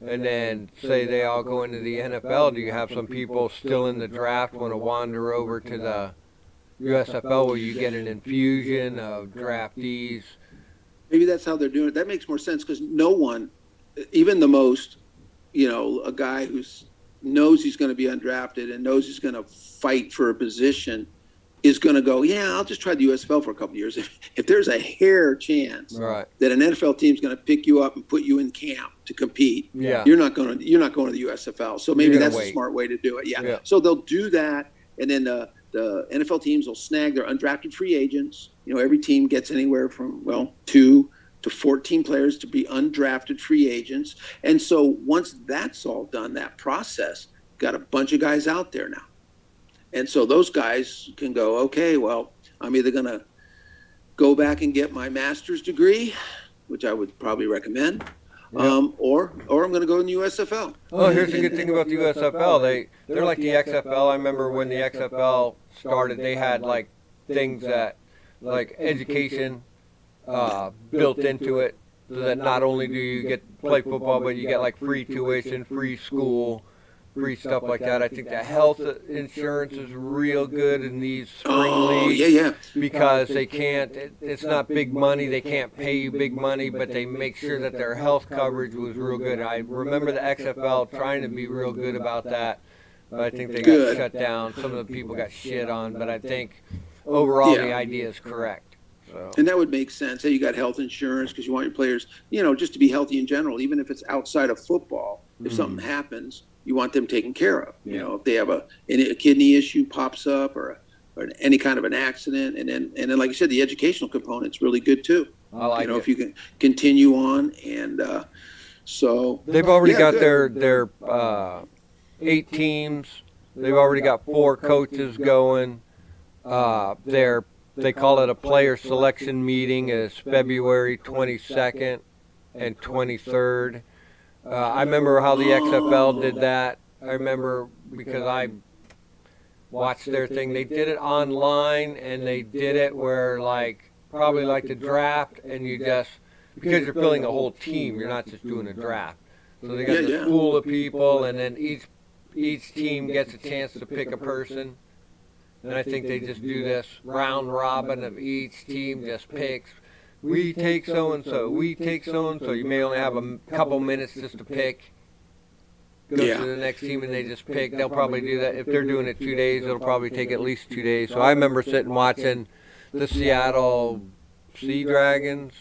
and then say they all go into the NFL. Do you have some people still in the draft want to wander over to the USFL where you get an infusion of draftees? Maybe that's how they're doing it. That makes more sense because no one, even the most, a guy who knows he's going to be undrafted and knows he's going to fight for a position is going to go, yeah, I'll just try the USFL for a couple of years. If there's a hair chance that an NFL team's going to pick you up and put you in camp to compete, you're not going to the USFL. So maybe that's a smart way to do it. Yeah. So they'll do that, and then the NFL teams will snag their undrafted free agents. Every team gets anywhere from 2 to 14 players to be undrafted free agents. And so once that's all done, that process, got a bunch of guys out there now. And so those guys can go, okay, well, I'm either going to go back and get my master's degree, which I would probably recommend, or I'm going to go in the USFL. Oh, here's the good thing about the USFL. They're like the XFL. I remember when the XFL started, they had like things that, like education built into it, so that not only do you get to play football, but you get like free tuition, free school, free stuff like that. I think the health insurance is real good in these spring leagues. Because they can't, it's not big money, they can't pay you big money, but they make sure that their health coverage was real good. I remember the XFL trying to be real good about that, but I think they got shut down. Some of the people got shit on, but I think overall the idea is correct. So. And that would make sense. Hey, you got health insurance because you want your players, just to be healthy in general, even if it's outside of football. If something happens, you want them taken care of. If they have a kidney issue pops up or any kind of an accident, and then like you said, the educational component's really good too. I like it. If you can continue on, and so they've already got their 8 teams. They've already got 4 coaches going. They call it a player selection meeting. It's February 22nd and 23rd. I remember how the XFL did that. I remember because I watched their thing. They did it online, and they did it where probably like the draft, and you just, because you're filling a whole team, you're not just doing a draft. So they got this pool of people, and then each team gets a chance to pick a person. And I think they just do this round robin of each team just picks. We take so-and-so. We take so-and-so. You may only have a couple minutes just to pick. Go to the next team, and they just pick. They'll probably do that. If they're doing it 2 days, it'll probably take at least 2 days. So I remember sitting watching the Seattle Sea Dragons,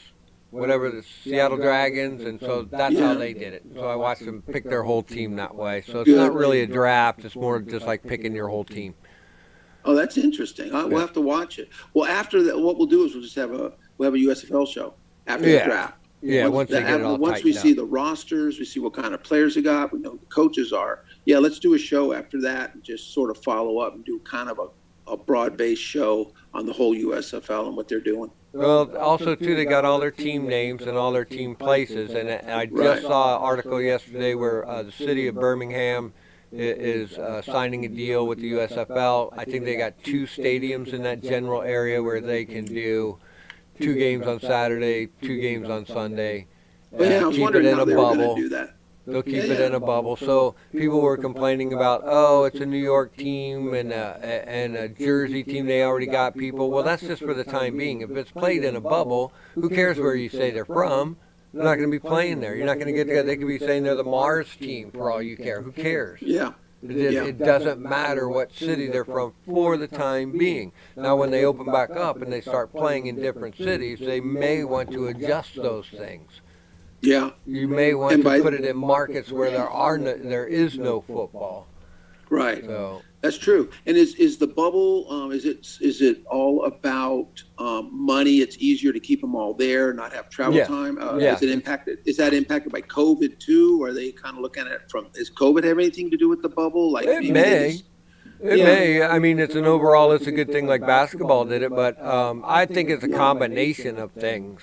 the Seattle Dragons, and so that's how they did it. So I watched them pick their whole team that way. So it's not really a draft. It's more just like picking your whole team. Oh, that's interesting. We'll have to watch it. Well, after that, what we'll do is we'll just have a USFL show after the draft. Yeah, once we see the rosters, we see what kind of players they got, we know who the coaches are. Yeah, let's do a show after that and just sort of follow up and do kind of a broad-based show on the whole USFL and what they're doing. Well, also, too, they got all their team names and all their team places. And I just saw an article yesterday where the city of Birmingham is signing a deal with the USFL. I think they got 2 stadiums in that general area where they can do 2 games on Saturday, 2 games on Sunday. I was wondering how they were going to do that. They'll keep it in a bubble. So people were complaining about, it's a New York team and a Jersey team. They already got people. Well, that's just for the time being. If it's played in a bubble, who cares where you say they're from? They're not going to be playing there. You're not going to get together. They could be saying they're the Mars team for all you care. Who cares? It doesn't matter what city they're from for the time being. Now, when they open back up and they start playing in different cities, they may want to adjust those things. Yeah. You may want to put it in markets where there is no football. Right. So That's true. And is the bubble? Is it all about money? It's easier to keep them all there, not have travel Yeah. time. Yeah. Is it impacted? Is that impacted by COVID too? Or are they kind of looking at it from? Is COVID have anything to do with the bubble? Like It maybe they may. just. It Yeah. may. I mean, it's a good thing like basketball did it, but I think it's a combination of things.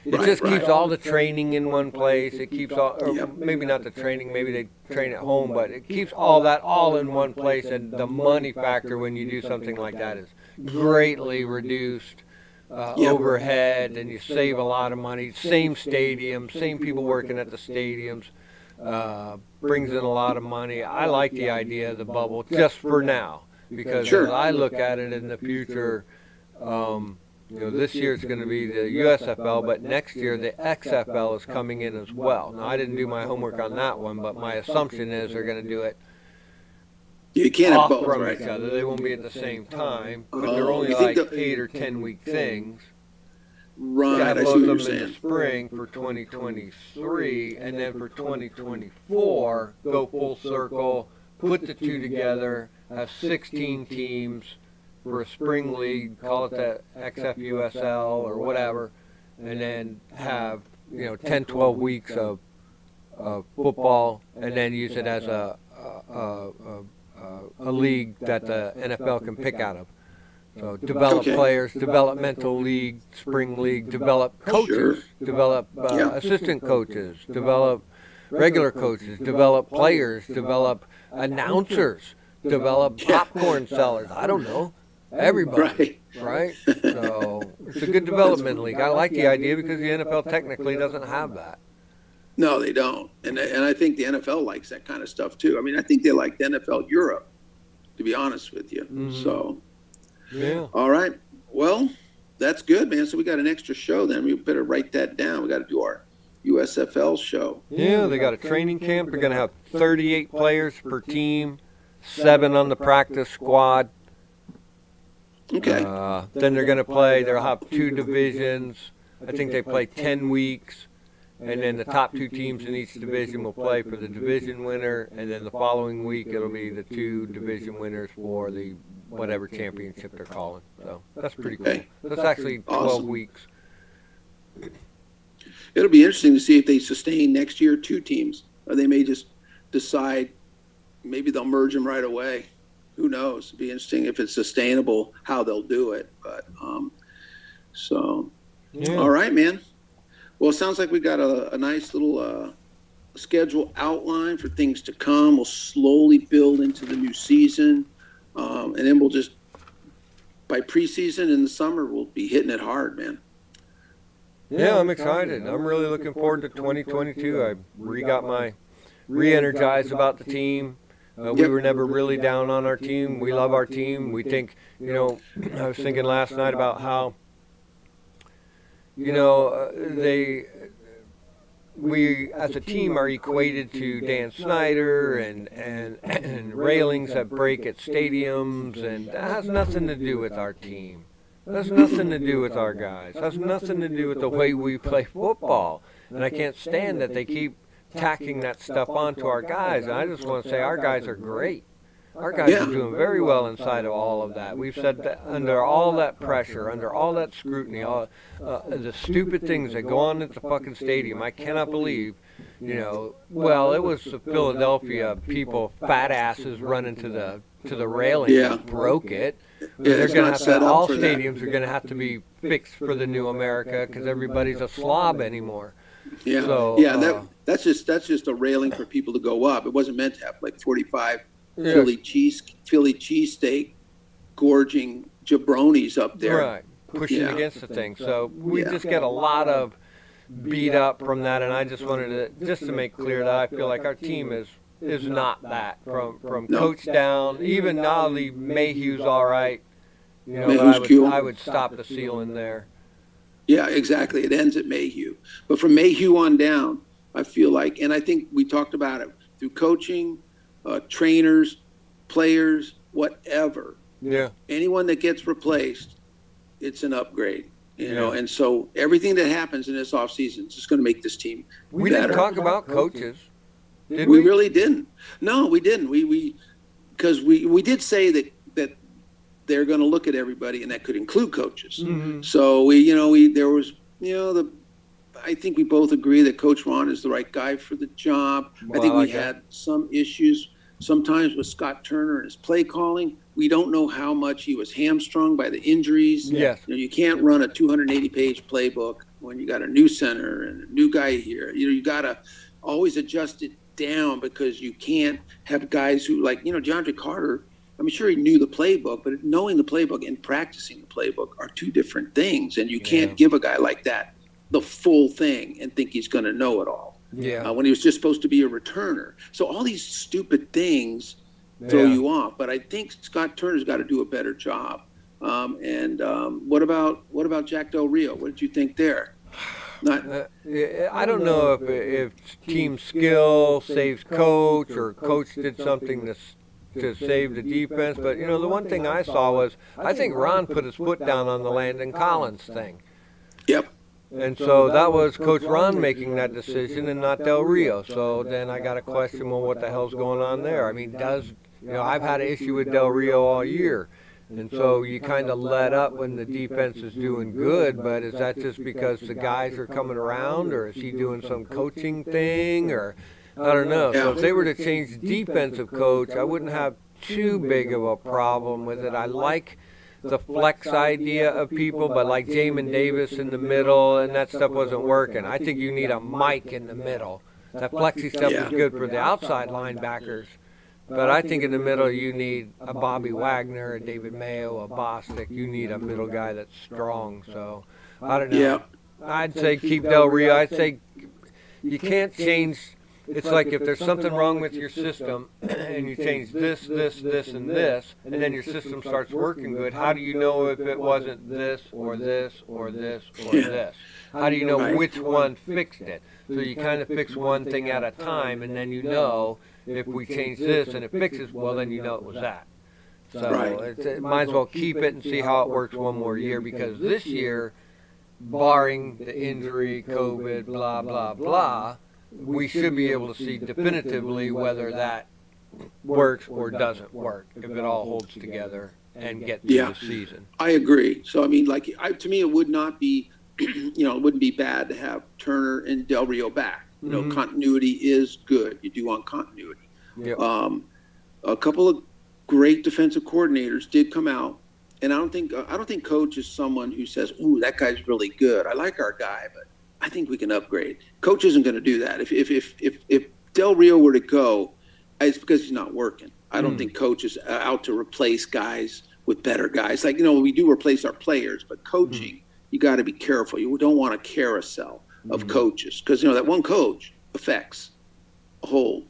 It Right. just Right. keeps all the training in one place. It keeps all, or Yep. maybe not the training, maybe they train at home, but it keeps all that all in one place. And the money factor when you do something like that is greatly reduced. Yep. Overhead, and you save a lot of money. Same stadium, same people working at the stadiums. Brings in a lot of money. I like the idea of the bubble just for now, because Sure. as I look at it in the future, this year it's going to be the USFL, but next year the XFL is coming in as well. Now I didn't do my homework on that one, but my assumption is they're going to do it You can't have off both, from right? each other. They won't be at the same time, but Oh, they're only you think like the- 8 or 10-week things. Right. Got I see both what of you're them in the saying. spring for 2023, and then for 2024, go full circle, put the two together, have 16 teams for a spring league, call it the XFUSL or whatever, and then have 10, 12 weeks of football, and then use it as a league that the NFL can pick out of. So develop Okay. players, developmental league, spring league, develop coaches, develop Yeah. assistant coaches, develop regular coaches, develop players, develop announcers, develop Yeah. popcorn sellers. I don't know. Everybody, right? So it's a good development league. I like the idea because the NFL technically doesn't have that. No, they don't. And I think the NFL likes that kind of stuff too. I mean, I think they like the NFL Europe, to be honest with you. Mhm. So, Yeah. all right. Well, that's good, man. So we got an extra show then. We better write that down. We got to do our USFL show. Yeah, they got a training camp. They're going to have 38 players per team, 7 on the practice squad. Okay. Then they're going to play. They'll have 2 divisions. I think they play 10 weeks. And then the top 2 teams in each division will play for the division winner. And then the following week, it'll be the 2 division winners for the whatever championship they're calling. So that's pretty cool. Okay. That's actually 12 Awesome. weeks. It'll be interesting to see if they sustain next year 2 teams, or they may just decide maybe they'll merge them right away. Who knows? It'd be interesting if it's sustainable how they'll do it. But so, Yeah. all right, man. Well, it sounds like we got a nice little schedule outline for things to come. We'll slowly build into the new season, and then we'll just by preseason in the summer we'll be hitting it hard, man. Yeah, I'm excited. I'm really looking forward to 2022. I got my re-energized about the team. We Yep. were never really down on our team. We love our team. We think, I was thinking last night about how, we as a team are equated to Dan Snyder and railings that break at stadiums, and that has nothing to do with our team. Has nothing to do with our guys. Has nothing to do with the way we play football. And I can't stand that they keep tacking that stuff onto our guys. And I just want to say our guys are great. Our guys are doing very well inside of all of that. We've said that under all that pressure, under all that scrutiny, all the stupid things that go on at the fucking stadium, I cannot believe, well, it was the Philadelphia people, fat asses running to the railing that broke it. They're going to have to, all stadiums are going to have to be fixed for the new America because everybo's a slob anymore. Yeah, So, that's just a railing for people to go up. It wasn't meant to have like 45 Yeah. Philly cheesesteak gorging jabronis up there. Right, pushing Yeah. against the thing. So we Yeah. just get a lot of beat up from that, and I just wanted to make clear that I feel like our team is not that from No. coach down. Even now, the Mayhew's all right. But Mayhew's cool. I would stop the ceiling there. Yeah, exactly. It ends at Mayhew. But from Mayhew on down, I feel like, and I think we talked about it through coaching, trainers, players, whatever. Yeah. Anyone that gets replaced, it's an upgrade. And so everything that happens in this offseason is just going to make this team We better. didn't talk about coaches, did We we? really didn't. No, we didn't. We because we did say that they're going to look at everybody, and that could include coaches. Mm-hmm. So there was I think we both agree that Coach Ron is the right guy for the job. Well, I think like we had some issues sometimes with Scott Turner and his play calling. We don't know how much he was hamstrung by the injuries. Yes. You can't run a 280-page playbook when you got a new center and a new guy here. You got to always adjust it down, because you can't have guys who, like, DeAndre Carter. I'm sure he knew the playbook, but knowing the playbook and practicing the playbook are two different things. And you can't give a guy like that the full thing and think he's going to know it all. Yeah. When he was just supposed to be a returner. So all these stupid things throw you off. But I think Scott Turner's got to do a better job. What about Jack Del Rio? What did you think there? I don't know if team skill saves coach, or coach did something to save the defense. But, the one thing I saw was, I think Ron put his foot down on the Landon Collins thing. Yep. And so that was Coach Ron making that decision and not Del Rio. So then I got a question, well, what the hell's going on there? I mean, I've had an issue with Del Rio all year. And so you kind of let up when the defense is doing good, but is that just because the guys are coming around, or is he doing some coaching thing, or I don't know. So if they were to change the defensive coach, I wouldn't have too big of a problem with it. I like the flex idea of people, but like Jamin Davis in the middle, and that stuff wasn't working. I think you need a Mike in the middle. That flexy stuff is good for the outside linebackers, but I think in the middle you need a Bobby Wagner, a David Mayo, a Bostic. You need a middle guy that's strong. So I don't know. Yeah. I'd say keep Del Rio. I'd say you can't change. It's like if there's something wrong with your system and you change this, and this, and then your system starts working good, how do you know if it wasn't this or this or this or this? How do you know which one fixed it? So you kind of fix one thing at a time, and then if we change this and it fixes, well, then it was that. So it might as well keep it and see how it works one more year, because this year, barring the injury, COVID, blah, blah, blah, we should be able to see definitively whether that works or doesn't work, if it all holds together and get through the season. I agree. So, I mean, to me, it would not be, it wouldn't be bad to have Turner and Del Rio back. Continuity is good. You do want continuity. Yep. A couple of great defensive coordinators did come out, and I don't think Coach is someone who says, "Ooh, that guy's really good. I like our guy, but I think we can upgrade." Coach isn't going to do that. If Del Rio were to go, it's because he's not working. I don't think Coach is out to replace guys with better guys. Like, we do replace our players, but coaching, you got to be careful. You don't want a carousel of coaches, because that one coach affects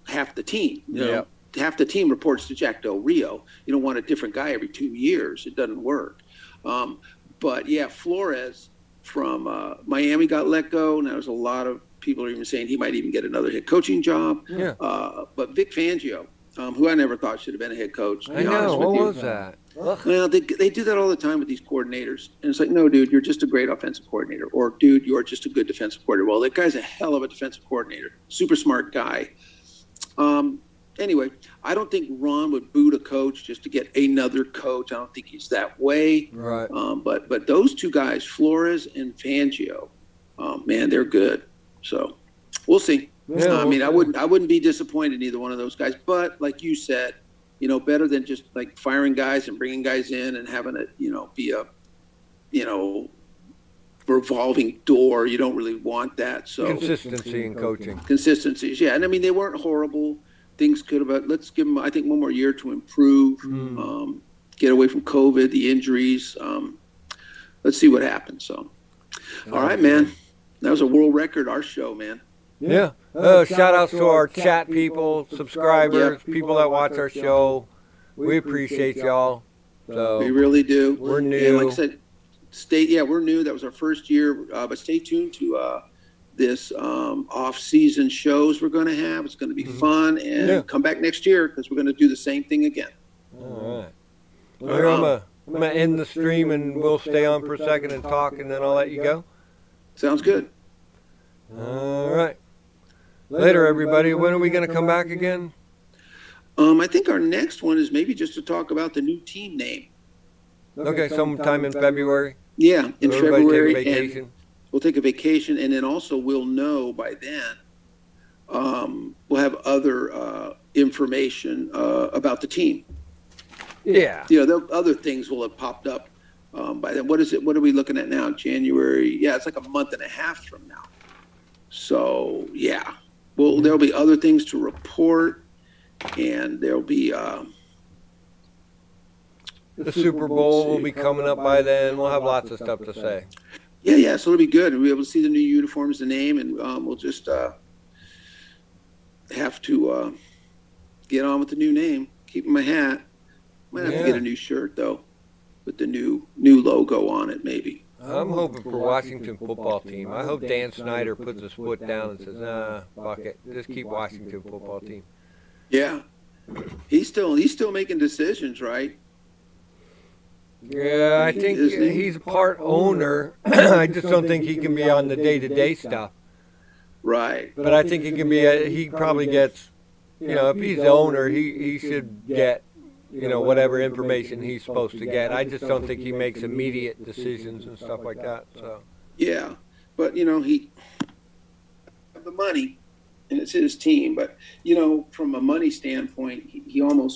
half the team. Half the team reports to Jack Del Rio. You don't want a different guy every 2 years. It doesn't work. But yeah, Flores from Miami got let go. Now there's a lot of people are even saying he might even get another head coaching job. Yeah. But Vic Fangio, who I never thought should have been a head coach. I know. What was that? Well, they do that all the time with these coordinators. And it's like, no, dude, you're just a great offensive coordinator. Or, dude, you're just a good defensive coordinator. Well, that guy's a hell of a defensive coordinator. Super smart guy. Anyway, I don't think Ron would boot a coach just to get another coach. I don't think he's that way. Right. But those two guys, Flores and Fangio, man, they're good. So we'll see. Yeah, I mean, I wouldn't be disappointed in either one of those guys. But like you said, better than just like firing guys and bringing guys in and having it, be a, revolving door. You don't really want that. So consistency in coaching. Consistencies, yeah. And I mean, they weren't horrible. Things could have. Let's give them, I think, one more year to improve. Get away from COVID, the injuries. Let's see what happens. So, all right, man. That was a world record. Our show, man. Yeah. Shout outs to our chat people, subscribers, people that watch our show. We appreciate y'all. So we really do. We're new. And like I said, we're new. That was our first year. But stay tuned to this off-season shows we're going to have. It's going to be fun. And come back next year, because we're going to do the same thing again. All right. Well, I'm going to end the stream, and we'll stay on for a second and talk, and then I'll let you go. Sounds good. All right. Later, everybody. When are we going to come back again? I think our next one is maybe just to talk about the new team name. Okay, sometime in February. Yeah, in Everybody February, take a vacation. and we'll take a vacation, and then also we'll know by then. We'll have other information about the team. Yeah. Other things will have popped up by then. What is it? What are we looking at now? January? Yeah, it's like a month and a half from now. So yeah, well, there'll be other things to report, and there'll be. The Super Bowl will be coming up by then. We'll have lots of stuff to say. Yeah. So it'll be good. We'll be able to see the new uniforms, the name, and we'll just have to get on with the new name. Keeping my hat. Might have to get a new shirt though, with the new logo on it, maybe. I'm hoping for Washington football team. I hope Dan Snyder puts his foot down and says, "Nah, fuck it, just keep Washington football team." Yeah, he's still making decisions, right? Yeah, I think he's part owner. I just don't think he can be on the day-to-day stuff. Right. But I think he can be. He probably gets. If he's the owner, he should get. Whatever information he's supposed to get. I just don't think he makes immediate decisions and stuff like that. So. Yeah, but he have the money, and it's his team. But from a money standpoint, he almost